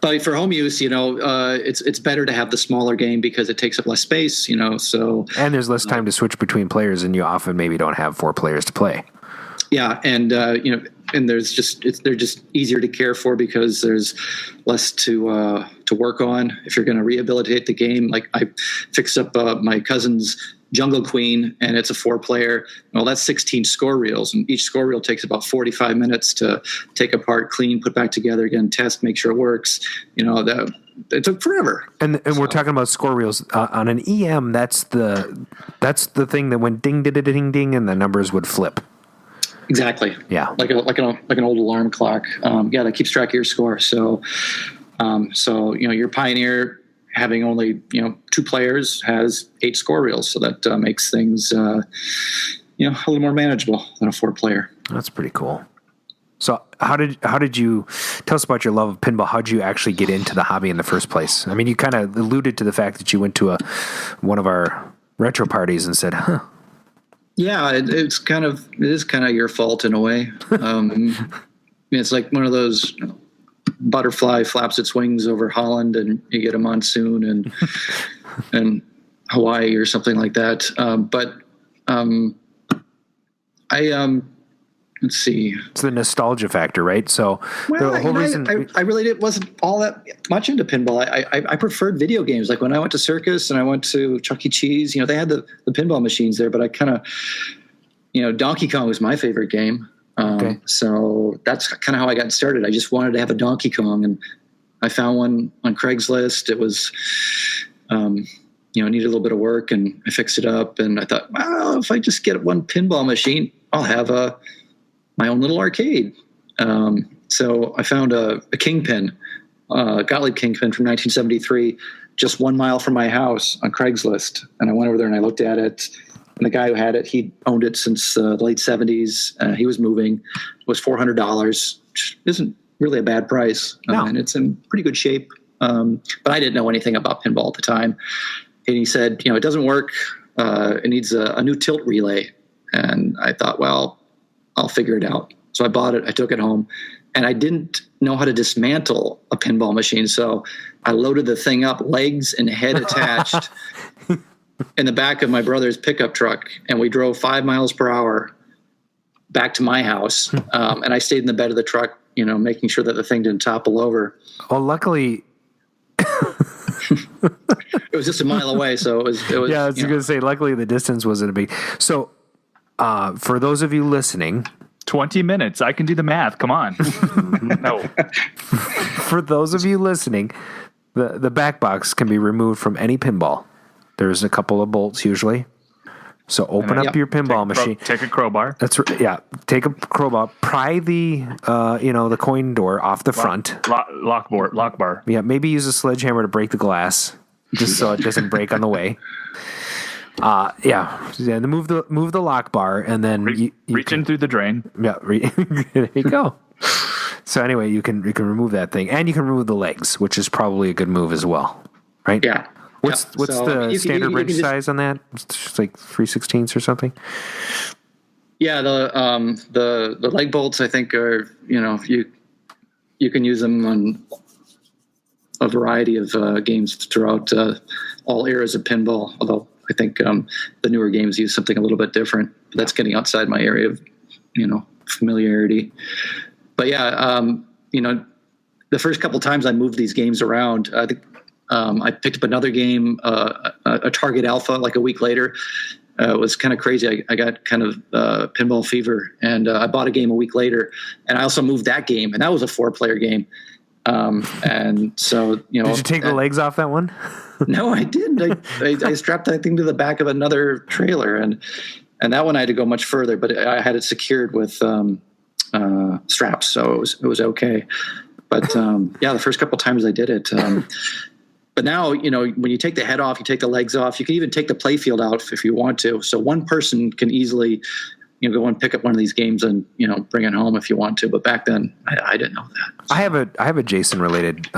but for home use, it's better to have the smaller game because it takes up less space. So and there's less time to switch between players, and you often maybe don't have 4 players to play. Yeah, and and they're just easier to care for because there's less to work on if you're going to rehabilitate the game. Like I fixed up my cousin's Jungle Queen, and it's a 4-player. Well, that's 16 score reels, and each score reel takes about 45 minutes to take apart, clean, put back together again, test, make sure it works. it took forever. And we're talking about score reels on an EM. That's the thing that went ding ding ding ding, and the numbers would flip. Exactly. Yeah. Like an old alarm clock. That keeps track of your score. So your Pioneer having only 2 players has 8 score reels, so that makes things a little more manageable than a 4-player. That's pretty cool. So how did you tell us about your love of pinball? How did you actually get into the hobby in the first place? I mean, you kind of alluded to the fact that you went to one of our retro parties and said, "Huh." Yeah, it is kind of your fault in a way. It's like one of those butterfly flaps its wings over Holland, and you get a monsoon and Hawaii or something like that. Let's see. It's the nostalgia factor, right? So the whole reason I really wasn't all that much into pinball. I preferred video games. Like when I went to Circus and I went to Chuck E. Cheese, they had the pinball machines there, but I kind of, Donkey Kong was my favorite game. Okay. So that's kind of how I got started. I just wanted to have a Donkey Kong, and I found one on Craigslist. It was, needed a little bit of work, and I fixed it up. And I thought, well, if I just get one pinball machine, I'll have my own little arcade. So I found a Kingpin, Gottlieb Kingpin from 1973, just 1 mile from my house on Craigslist. And I went over there and I looked at it. And the guy who had it, he'd owned it since the late 70s. He was moving. It was $400, which isn't really a bad price. No. And it's in pretty good shape. But I didn't know anything about pinball at the time. And he said, it doesn't work. It needs a new tilt relay. And I thought, well, I'll figure it out. So I bought it. I took it home. And I didn't know how to dismantle a pinball machine. So I loaded the thing up, legs and head attached, in the back of my brother's pickup truck. And we drove 5 miles per hour back to my house. And I stayed in the bed of the truck, making sure that the thing didn't topple over. Well, luckily, it was just a mile away. So it was yeah, I was going to say, luckily the distance wasn't a big. So for those of you listening, 20 minutes. I can do the math. Come on. No. For those of you listening, the back box can be removed from any pinball. There's a couple of bolts usually. So open up your pinball machine. Take a crowbar. That's right. Yeah. Take a crowbar. Pry the the coin door off the front. Lock bar. Yeah. Maybe use a sledgehammer to break the glass, just so it doesn't break on the way. Then move the lock bar, and then reach in through the drain. Yeah. There you go. So anyway, you can remove that thing, and you can remove the legs, which is probably a good move as well, right? Yeah. What's the standard bridge size on that? It's like 3/16 or something. Yeah, the leg bolts I think are you can use them on a variety of games throughout all eras of pinball. Although I think the newer games use something a little bit different. But that's getting outside my area of familiarity. But yeah, the first couple times I moved these games around, I think. I picked up another game, a Target Alpha, like a week later. It was kind of crazy. I got kind of pinball fever, and I bought a game a week later. And I also moved that game, and that was a 4-player game. And so, Did you take the legs off that one? No, I didn't. I strapped that thing to the back of another trailer, and that one I had to go much further, but I had it secured with straps, so it was okay. But the first couple times I did it. But now, when you take the head off, you take the legs off, you can even take the playfield out if you want to. So one person can easily, go and pick up one of these games and, bring it home if you want to. But back then, I didn't know that. So. I have a Jason related,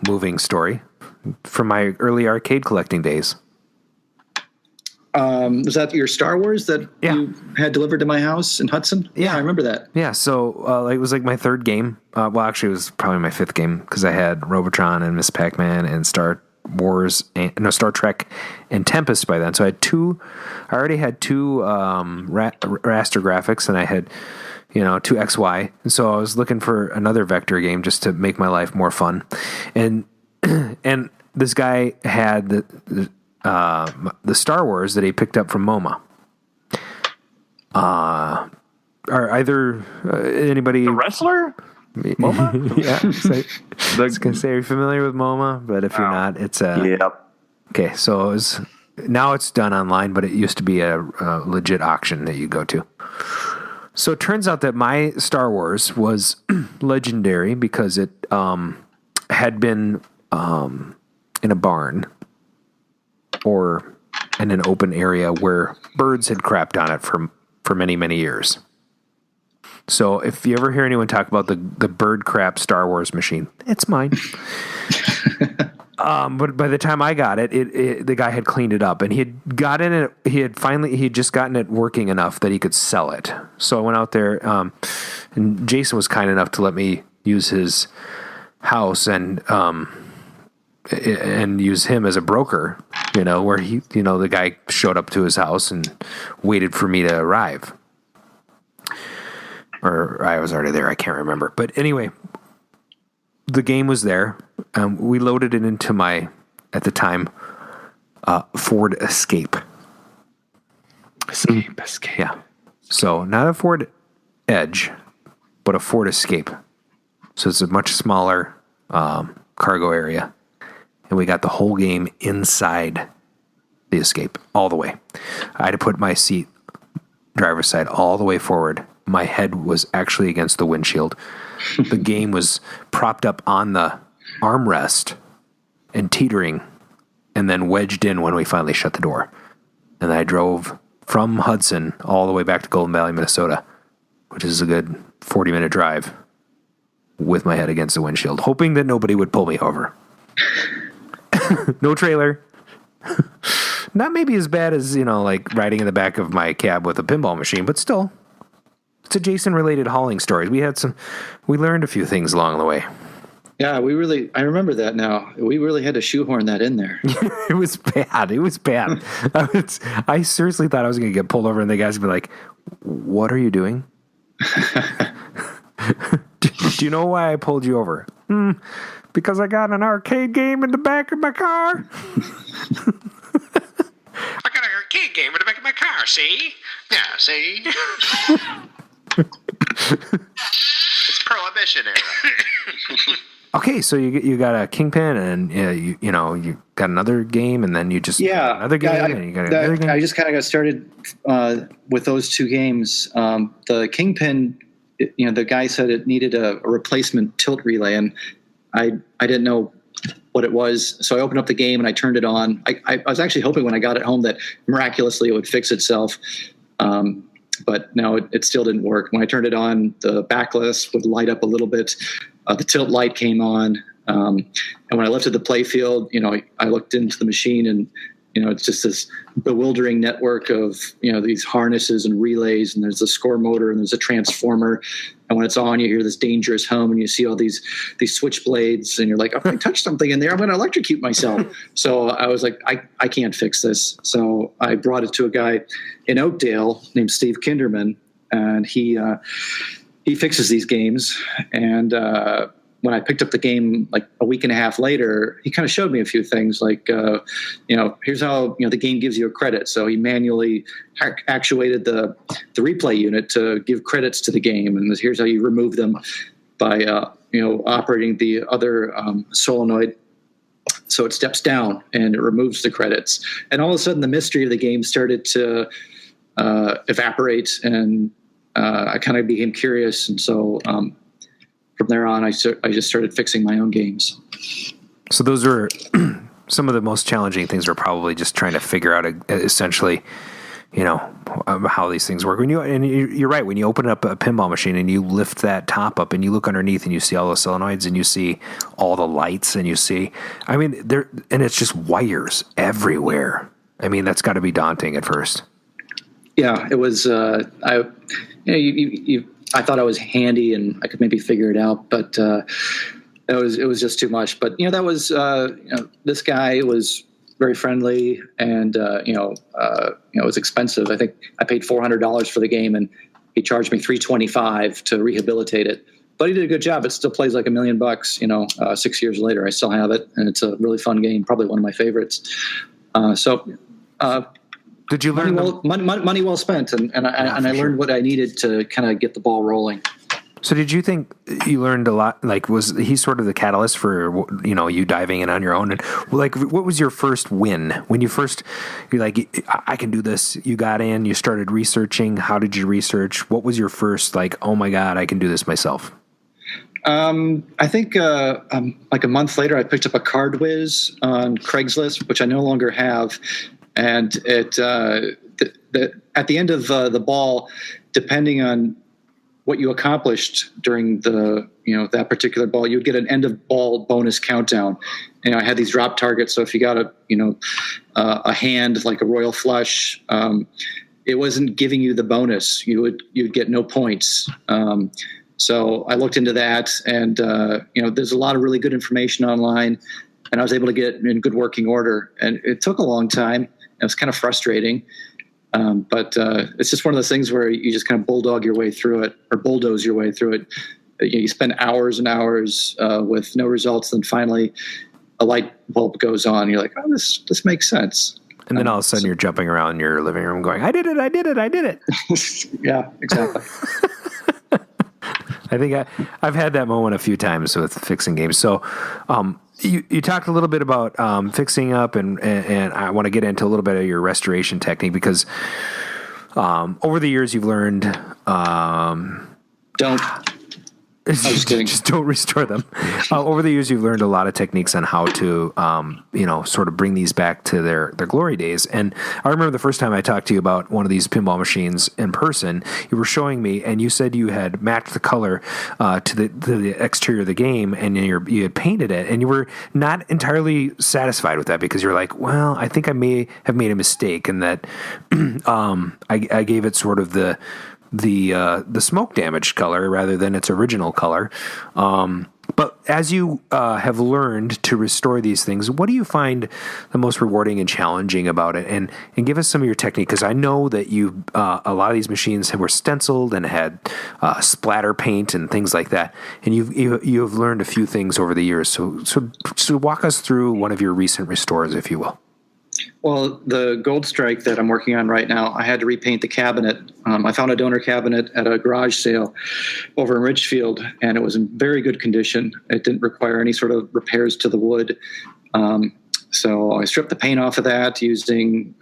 moving story from my early arcade collecting days. Was that your Star Wars that you had delivered to my house in Hudson? Yeah, I remember that. Yeah, so it was like my third game. Well, actually, it was probably my fifth game because I had Robotron and Miss Pac-Man and Star Trek and Tempest by then. So I already had two raster graphics, and I had 2 XY. And so I was looking for another vector game just to make my life more fun. And this guy had the Star Wars that he picked up from MoMA. Are either anybody the wrestler? MoMA? Yeah. I was going to say, are you familiar with MoMA? But if you're not, it's a... Yep. Okay, so now it's done online, but it used to be a legit auction that you go to. So it turns out that my Star Wars was legendary because it had been in a barn or in an open area where birds had crapped on it for many, many years. So if you ever hear anyone talk about the bird crap Star Wars machine, it's mine. But by the time I got it, the guy had cleaned it up, and he had gotten it. He had just gotten it working enough that he could sell it. So I went out there, and Jason was kind enough to let me use his house and use him as a broker. Where the guy showed up to his house and waited for me to arrive, or I was already there. I can't remember, but anyway. The game was there. We loaded it into my, at the time, Ford Escape. Escape. Yeah. So not a Ford Edge, but a Ford Escape. So it's a much smaller cargo area. And we got the whole game inside the Escape, all the way. I had to put my seat, driver's side, all the way forward. My head was actually against the windshield. The game was propped up on the armrest and teetering, and then wedged in when we finally shut the door. And I drove from Hudson all the way back to Golden Valley, Minnesota, which is a good 40-minute drive, with my head against the windshield, hoping that nobody would pull me over. No trailer. Not maybe as bad as, like riding in the back of my cab with a pinball machine, but still. It's a Jason-related hauling story. We learned a few things along the way. Yeah, I remember that now. We really had to shoehorn that in there. It was bad. I seriously thought I was going to get pulled over, and the guys would be like, "What are you doing?" Do you know why I pulled you over? Because I got an arcade game in the back of my car. I got an arcade game in the back of my car, see? Yeah, see? It's Prohibition era. Okay, so you got a Kingpin, and you got another game, and then you just got another game, and you got another game. I just kind of got started with those two games. The Kingpin, the guy said it needed a replacement tilt relay, and I didn't know what it was, so I opened up the game and I turned it on. I was actually hoping when I got it home that miraculously it would fix itself. But no, it still didn't work. When I turned it on, the backlist would light up a little bit. The tilt light came on. And when I lifted the playfield, I looked into the machine, and, it's just this bewildering network of, these harnesses and relays, and there's a score motor and there's a transformer. And when it's on, you hear this dangerous hum, and you see all these switchblades, and you're like, if I touch something in there, I'm going to electrocute myself. So I was like, I can't fix this. So I brought it to a guy in Oakdale named Steve Kinderman, and he fixes these games. And when I picked up the game like a week and a half later, he kind of showed me a few things, like, here's how, the game gives you a credit. So he manually actuated the replay unit to give credits to the game. And here's how you remove them by, operating the other solenoid. So it steps down and it removes the credits. And all of a sudden the mystery of the game started to evaporate, and I kind of became curious. And so, from there on, I just started fixing my own games. So those are some of the most challenging things. Are probably just trying to figure out essentially, how these things work. You're right. When you open up a pinball machine and you lift that top up and you look underneath and you see all the solenoids and you see all the lights and you see, and it's just wires everywhere. That's got to be daunting at first. Yeah, it was. I thought I was handy and I could maybe figure it out, but it was just too much. But that was this guy was very friendly, and it was expensive. I think I paid $400 for the game, and he charged me $325 to rehabilitate it. But he did a good job. It still plays like $1 million. 6 years later, I still have it, and it's a really fun game. Probably one of my favorites. Did you learn money well spent, and I learned what I needed to kind of get the ball rolling. So did you think you learned a lot? Like, was he sort of the catalyst for, you diving in on your own? And like, what was your first win? When you're like, I can do this. You got in, you started researching. How did you research? What was your first, like, oh my God, I can do this myself? I think like a month later, I picked up a Card Whiz on Craigslist, which I no longer have. And it at the end of the ball, depending on what you accomplished during that particular ball, you would get an end of ball bonus countdown. And I had these drop targets. So if you got a hand like a royal flush, it wasn't giving you the bonus. You'd get no points. So I looked into that, and there's a lot of really good information online, and I was able to get in good working order. And it took a long time. It was kind of frustrating. But it's just one of those things where you just kind of bulldoze your way through it. You spend hours and hours with no results. Then finally a light bulb goes on. You're like, oh, this makes sense. And then all of a sudden you're jumping around your living room going, I did it. Yeah, exactly. I think I've had that moment a few times with fixing games. So you talked a little bit about fixing up, and I want to get into a little bit of your restoration technique, because over the years you've learned don't. I'm just kidding. Just don't restore them. Over the years, you've learned a lot of techniques on how to, sort of bring these back to their glory days. And I remember the first time I talked to you about one of these pinball machines in person, you were showing me, and you said you had matched the color to the exterior of the game, and you had painted it, and you were not entirely satisfied with that, because you're like, well, I think I may have made a mistake, and that I gave it sort of the smoke damaged color rather than its original color. But as you have learned to restore these things, what do you find the most rewarding and challenging about it? And give us some of your technique, because I know that you a lot of these machines were stenciled and had splatter paint and things like that. And you've learned a few things over the years. So walk us through one of your recent restores, if you will. Well, the Gold Strike that I'm working on right now, I had to repaint the cabinet. I found a donor cabinet at a garage sale over in Richfield, and it was in very good condition. It didn't require any sort of repairs to the wood. So I stripped the paint off of that using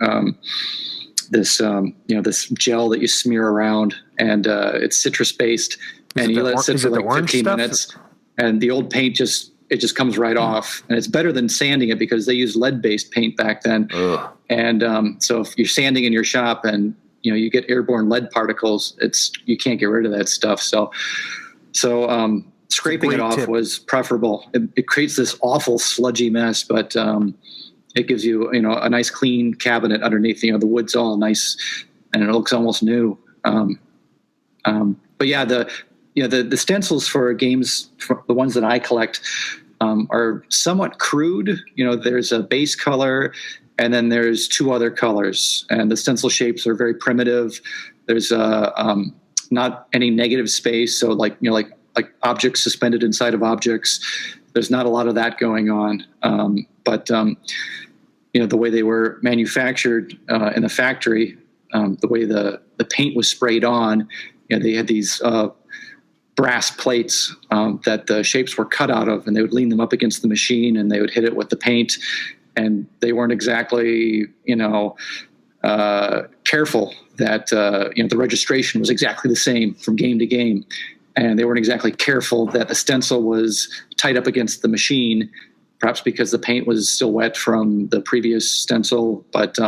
this gel that you smear around, and it's citrus based, and you let it sit for like 15 minutes, and the old paint just comes right off, and it's better than sanding it, because they used lead-based paint back then. Ugh. And so if you're sanding in your shop and you get airborne lead particles, you can't get rid of that stuff. So scraping it off was preferable. It creates this awful sludgy mess, but it gives you a nice clean cabinet underneath. The wood's all nice and it looks almost new. But yeah, the stencils for games, for the ones that I collect, are somewhat crude. There's a base color, and then there's two other colors, and the stencil shapes are very primitive. There's not any negative space, so like objects suspended inside of objects. There's not a lot of that going on. But the way they were manufactured in the factory, the way the paint was sprayed on, they had these brass plates that the shapes were cut out of, and they would lean them up against the machine, and they would hit it with the paint, and they weren't exactly careful that the registration was exactly the same from game to game, and they weren't exactly careful that the stencil was tight up against the machine, perhaps because the paint was still wet from the previous stencil. But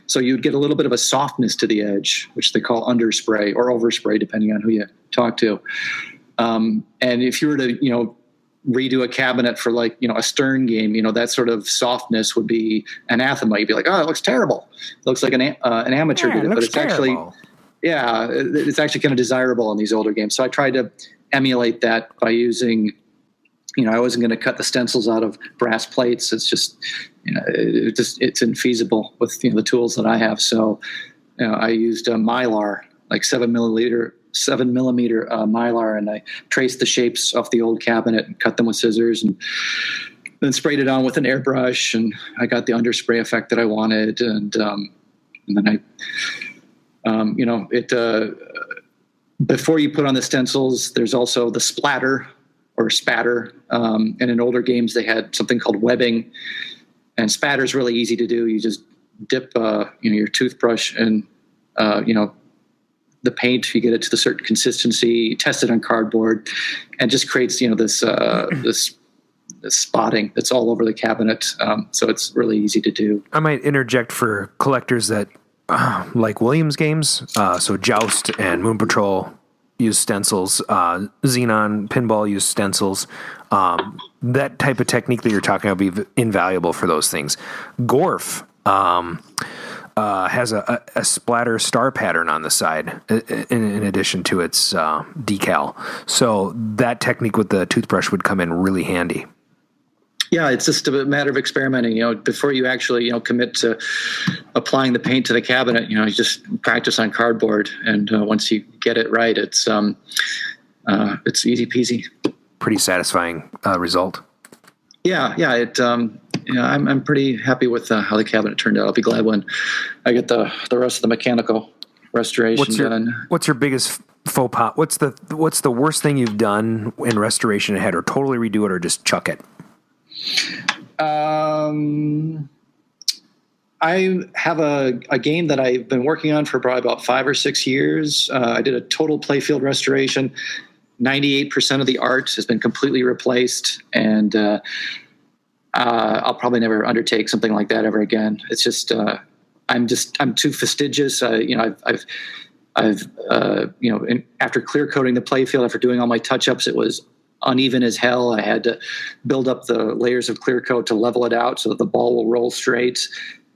so you'd get a little bit of a softness to the edge, which they call underspray or overspray, depending on who you talk to. And if you were to, redo a cabinet for like, a Stern game, that sort of softness would be anathema. You'd be like, oh, it looks terrible. It looks like an amateur did it, but it's terrible. It's actually kind of desirable in these older games. So I tried to emulate that by using, I wasn't going to cut the stencils out of brass plates. It's just, it's infeasible with the tools that I have. So, I used a Mylar, like 7 millimeter Mylar, and I traced the shapes off the old cabinet and cut them with scissors, and then sprayed it on with an airbrush, and I got the underspray effect that I wanted, and then I, before you put on the stencils, there's also the splatter or spatter. And in older games, they had something called webbing. And spatter is really easy to do. You just dip your toothbrush and the paint. You get it to the certain consistency. Test it on cardboard, and just creates this spotting that's all over the cabinet. So it's really easy to do. I might interject for collectors that like Williams games. So Joust and Moon Patrol use stencils. Xenon Pinball use stencils. That type of technique that you're talking about would be invaluable for those things. Gorf has a splatter star pattern on the side in addition to its decal. So that technique with the toothbrush would come in really handy. Yeah, it's just a matter of experimenting. Before you actually commit to applying the paint to the cabinet, you just practice on cardboard, and once you get it right, it's easy peasy. Pretty satisfying result. Yeah. I'm pretty happy with how the cabinet turned out. I'll be glad when I get the rest of the mechanical restoration done. What's your biggest faux pas? What's the worst thing you've done in restoration ahead, or totally redo it, or just chuck it? I have a game that I've been working on for probably about 5 or 6 years. I did a total playfield restoration. 98% of the art has been completely replaced, and I'll probably never undertake something like that ever again. It's just I'm too fastidious. I've after clear coating the playfield, after doing all my touch-ups, it was uneven as hell. I had to build up the layers of clear coat to level it out so that the ball will roll straight.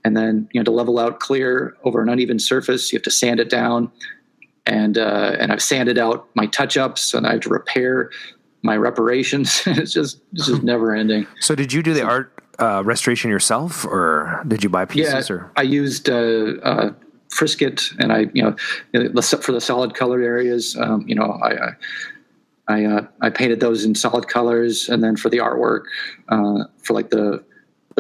And then, to level out clear over an uneven surface, you have to sand it down. And I've sanded out my touch-ups, and I have to repair my reparations. It's just never ending. So did you do the art restoration yourself, or did you buy pieces? Yeah, or I used Frisket, and for the solid colored areas, I painted those in solid colors, and then for the artwork, for like the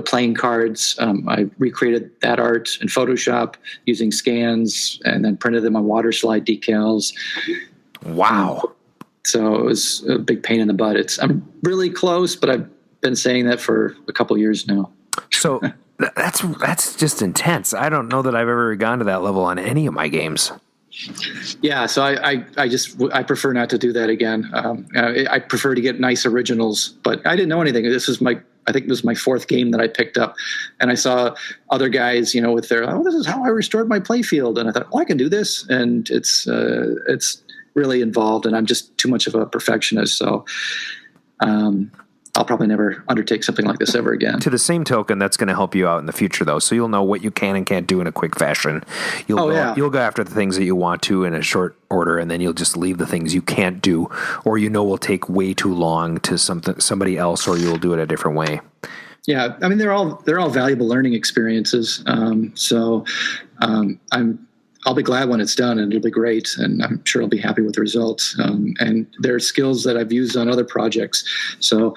playing cards, I recreated that art in Photoshop using scans, and then printed them on water slide decals. Wow! So it was a big pain in the butt. I'm really close, but I've been saying that for a couple years now. So that's just intense. I don't know that I've ever gone to that level on any of my games. Yeah, so I prefer not to do that again. I prefer to get nice originals, but I didn't know anything. I think this was my 4th game that I picked up, and I saw other guys, with their, this is how I restored my playfield, and I thought, I can do this, and it's really involved, and I'm just too much of a perfectionist, so I'll probably never undertake something like this ever again. To the same token, that's going to help you out in the future, though. So you'll know what you can and can't do in a quick fashion. You'll go after the things that you want to in a short order, and then you'll just leave the things you can't do, or will take way too long to somebody else, or you'll do it a different way. Yeah, I mean they're all valuable learning experiences. I'll be glad when it's done, and it'll be great, and I'm sure I'll be happy with the results. And there are skills that I've used on other projects. So,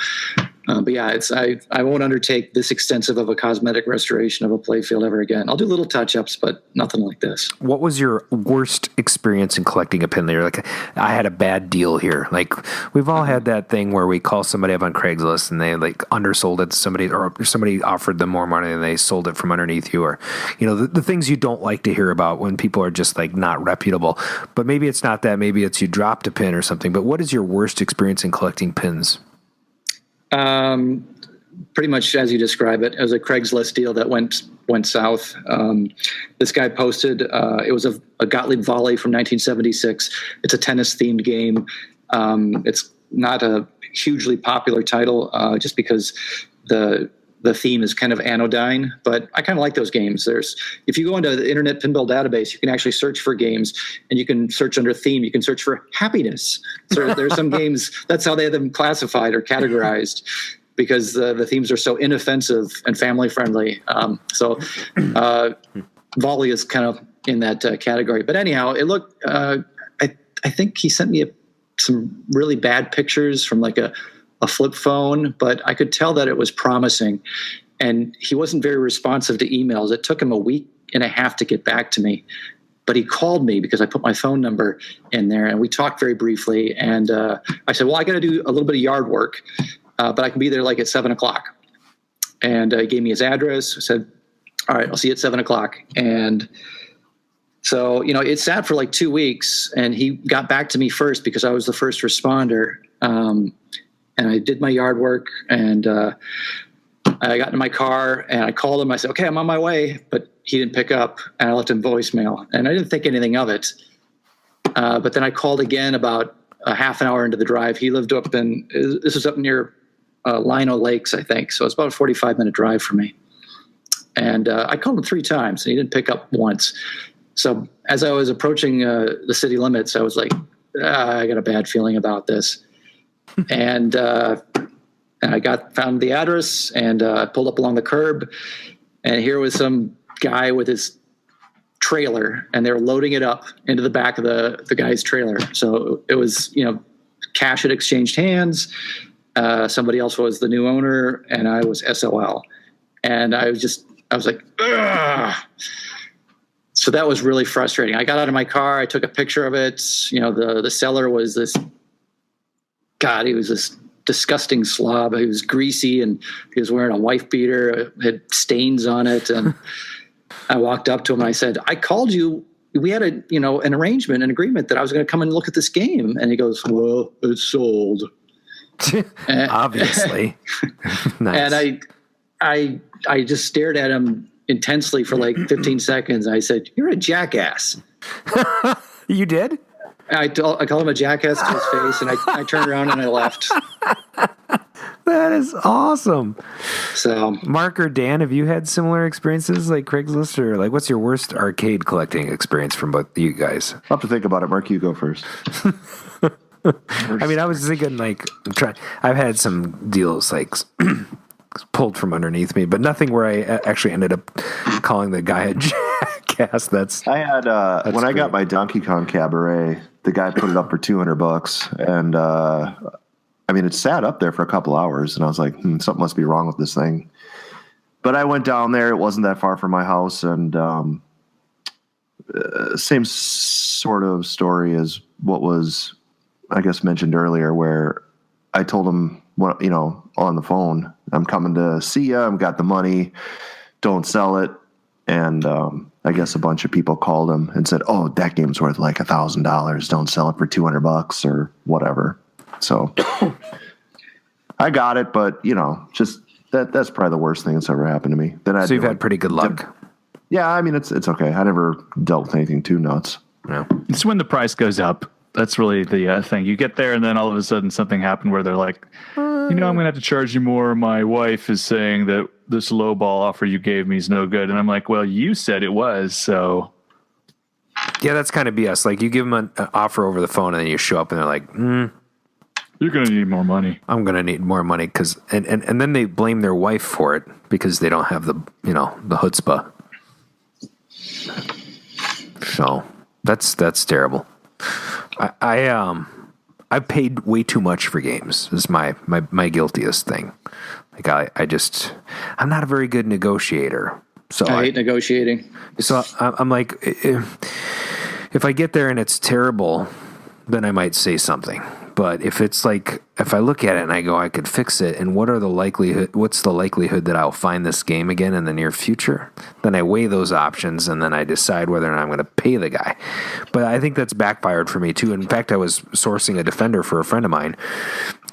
but yeah, I won't undertake this extensive of a cosmetic restoration of a playfield ever again. I'll do little touch-ups, but nothing like this. What was your worst experience in collecting a pin? You're like, I had a bad deal here. Like, we've all had that thing where we call somebody up on Craigslist and they undersold it to somebody, or somebody offered them more money and they sold it from underneath you, or the things you don't like to hear about when people are just not reputable. But maybe it's not that. Maybe it's you dropped a pin or something. But what is your worst experience in collecting pins? Pretty much as you describe it. It was a Craigslist deal that went south. This guy posted, it was a Gottlieb volley from 1976. It's a tennis themed game. It's not a hugely popular title, just because the theme is kind of anodyne, but I kind of like those games. If you go into the Internet Pinball database, you can actually search for games, and you can search under theme. You can search for happiness. So there's some games, that's how they have them classified or categorized, because the themes are so inoffensive and family friendly. Volley is kind of in that category. But anyhow, it looked, I think he sent me some really bad pictures from a flip phone, but I could tell that it was promising, and he wasn't very responsive to emails. It took him a week and a half to get back to me. but he called me because I put my phone number in there, and we talked very briefly. And I said, well, I got to do a little bit of yard work, but I can be there like at 7:00. And he gave me his address. I said, all right, I'll see you at 7:00. And so, it sat for like 2 weeks, and he got back to me first because I was the first responder. And I did my yard work, and I got in my car and I called him. I said, okay, I'm on my way, but he didn't pick up, and I left him voicemail, and I didn't think anything of it. But then I called again about a half an hour into the drive. He lived this was up near Lino Lakes, I think. So it's about a 45-minute drive for me. And I called him 3 times, and he didn't pick up once. So as I was approaching the city limits, I was like, I got a bad feeling about this. And I found the address, and pulled up along the curb, and here was some guy with his trailer, and they were loading it up into the back of the guy's trailer. So it was, cash had exchanged hands. Somebody else was the new owner, and I was SOL. And I was like, ugh. So that was really frustrating. I got out of my car. I took a picture of it. The seller was he was this disgusting slob. He was greasy, and he was wearing a wife beater, had stains on it. And I walked up to him and I said, I called you. We had an arrangement, an agreement that I was going to come and look at this game. And he goes, well, it's sold. Obviously. Nice. And I just stared at him intensely for like 15 seconds. I said, you're a jackass. You did? I called him a jackass to his face, and I turned around and I left. That is awesome. So, Mark or Dan, have you had similar experiences like Craigslist, or like what's your worst arcade collecting experience from both you guys? I'll have to think about it. Mark, you go first. I mean, I was thinking I've had some deals like pulled from underneath me, but nothing where I actually ended up calling the guy a jackass. I had when I got my Donkey Kong Cabaret, the guy put it up for $200, and it sat up there for a couple hours, and I was like, something must be wrong with this thing. But I went down there; it wasn't that far from my house, and same sort of story as what was, I guess, mentioned earlier, where I told him, on the phone, I'm coming to see you. I've got the money. Don't sell it. And I guess a bunch of people called him and said, oh, that game's worth like $1,000. Don't sell it for $200 or whatever. So I got it, but just that's probably the worst thing that's ever happened to me. So you've had pretty good luck. Yeah, it's okay. I never dealt with anything too nuts. No. It's when the price goes up. That's really the thing. You get there, and then all of a sudden something happened where they're like, I'm going to have to charge you more. My wife is saying that this lowball offer you gave me is no good. And I'm like, well, you said it was, so. Yeah, that's kind of BS. Like, you give them an offer over the phone, and then you show up, and they're like, you're going to need more money. I'm going to need more money, because and then they blame their wife for it because they don't have the chutzpah. So that's terrible. I paid way too much for games. This is my guiltiest thing. Like I'm not a very good negotiator. So I hate negotiating. So I'm like, if I get there and it's terrible, then I might say something. But if it's like, if I look at it and I go, I could fix it, and what's the likelihood that I'll find this game again in the near future? Then I weigh those options, and then I decide whether or not I'm going to pay the guy. But I think that's backfired for me too. In fact, I was sourcing a Defender for a friend of mine,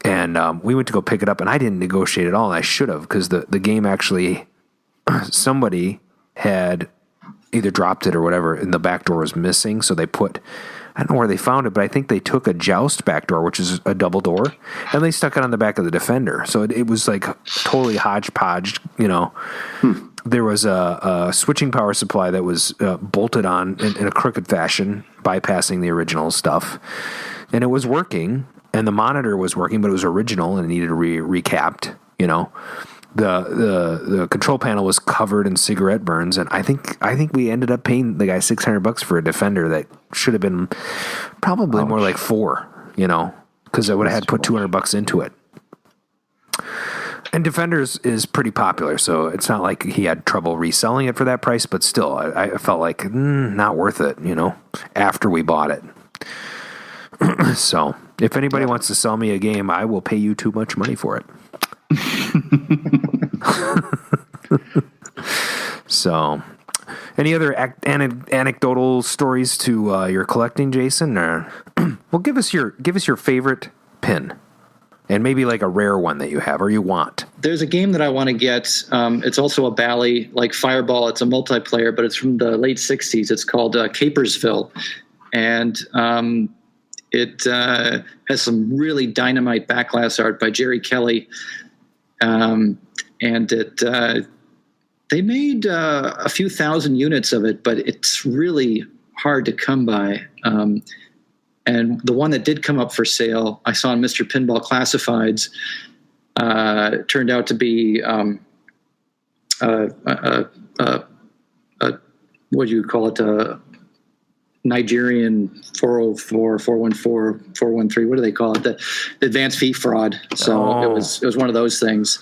and we went to go pick it up, and I didn't negotiate at all, and I should have, because the game actually, somebody had either dropped it or whatever, and the back door was missing, so they put, I don't know where they found it, but I think they took a Joust back door, which is a double door, and they stuck it on the back of the Defender. So it was like totally hodgepodge, There was a switching power supply that was bolted on in a crooked fashion, bypassing the original stuff. And it was working, and the monitor was working, but it was original and it needed to be recapped, The control panel was covered in cigarette burns, and I think we ended up paying the guy $600 for a Defender that should have been probably more like $400, because I would have had to put $200 into it. And Defenders is pretty popular, so it's not like he had trouble reselling it for that price, but still, I felt like not worth it, after we bought it. So, if anybody wants to sell me a game, I will pay you too much money for it. So, any other anecdotal stories to your collecting, Jason? Or well, give us your favorite pin. And maybe like a rare one that you have or you want. There's a game that I want to get. It's also a Bally, like Fireball. It's a multiplayer, but it's from the late 60s. It's called Capersville. And it has some really dynamite backglass art by Jerry Kelly. And they made a few thousand units of it, but it's really hard to come by. And the one that did come up for sale, I saw in Mr. Pinball Classifieds, turned out to be what do you call it? Nigerian 404, 414, 413. What do they call it? The advanced fee fraud. So it was one of those things.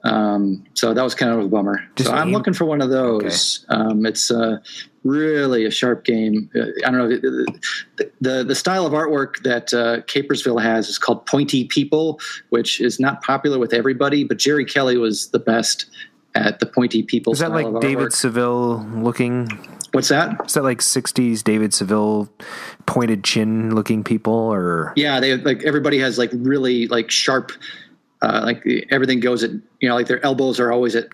So that was kind of a bummer. I'm looking for one of those. Okay. It's really a sharp game. I don't know. The style of artwork that Capersville has is called Pointy People, which is not popular with everybody, but Jerry Kelly was the best at the Pointy People style. Is that like David Seville looking? What's that? Is that like 60s David Seville pointed chin looking people? Or yeah, they like everybody has like really like sharp, like everything goes at, like their elbows are always at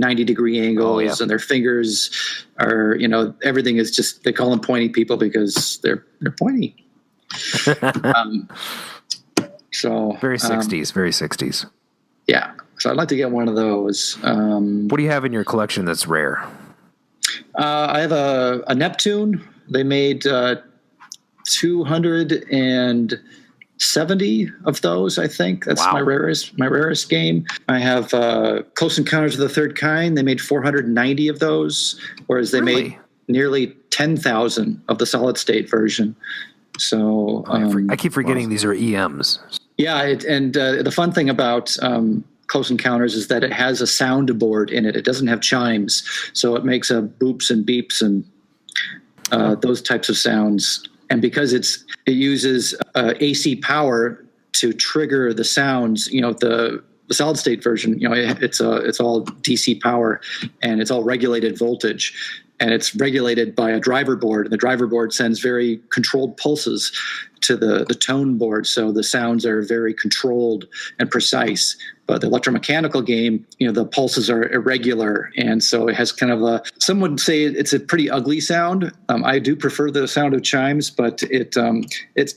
90-degree angles, and their fingers are, everything is just, they call them pointy people because they're pointy. So very 60s, very 60s. Yeah. So I'd like to get one of those. What do you have in your collection that's rare? I have a Neptune. They made 270 of those, I think. That's my rarest game. I have Close Encounters of the Third Kind. They made 490 of those, whereas they made nearly 10,000 of the solid state version. So I keep forgetting these are EMs. Yeah, the fun thing about Close Encounters is that it has a soundboard in it. It doesn't have chimes, so it makes boops and beeps and those types of sounds. And because it uses AC power to trigger the sounds, the solid state version, it's all DC power and it's all regulated voltage, and it's regulated by a driver board. And the driver board sends very controlled pulses to the tone board, so the sounds are very controlled and precise. But the electromechanical game, the pulses are irregular, and so it has kind of some would say it's a pretty ugly sound. I do prefer the sound of chimes, but it's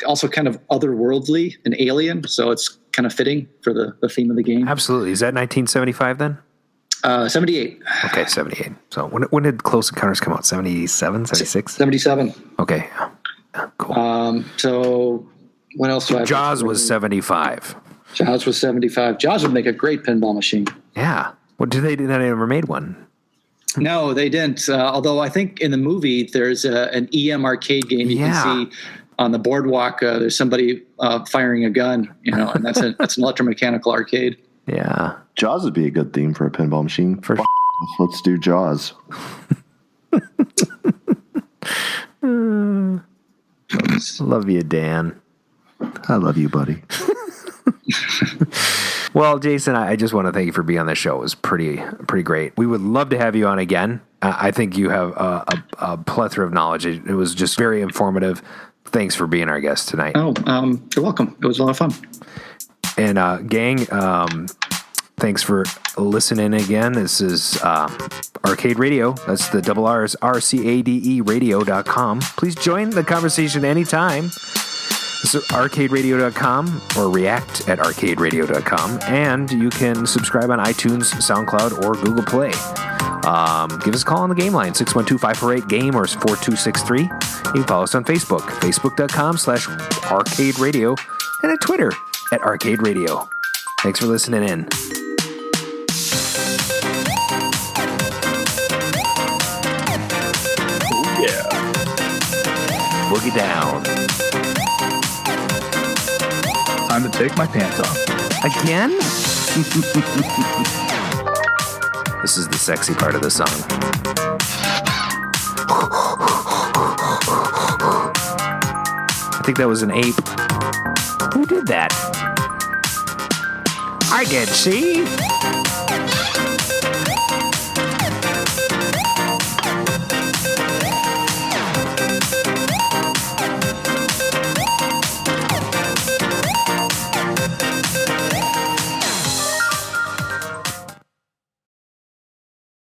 also kind of otherworldly and alien, so it's kind of fitting for the theme of the game. Absolutely. Is that 1975 then? 78. Okay, 78. So when did Close Encounters come out? 77, 76? 77. Okay. Cool. So what else do I have? Jaws was 75. Jaws was 75. Jaws would make a great pinball machine. Yeah. Well, they never made one? No, they didn't. Although I think in the movie there's an EM arcade game you can see on the boardwalk. There's somebody firing a gun, and that's an electromechanical arcade. Yeah. Jaws would be a good theme for a pinball machine. Let's do Jaws. Love you, Dan. I love you, buddy. Well, Jason, I just want to thank you for being on the show. It was pretty great. We would love to have you on again. I think you have a plethora of knowledge. It was just very informative. Thanks for being our guest tonight. Oh, you're welcome. It was a lot of fun. And gang, thanks for listening again. This is Arcade Radio. That's the double R's, RCADE radio.com. Please join the conversation anytime. So arcaderadio.com or react at arcaderadio.com, and you can subscribe on iTunes, SoundCloud, or Google Play. Give us a call on the game line, 612-548-GAME or 4263. You can follow us on Facebook, facebook.com/arcaderadio, and at Twitter at Arcade Radio. Thanks for listening in. Oh, yeah. Boogie down. Time to take my pants off. Again? This is the sexy part of the song. I think that was an ape. Who did that? I did, see?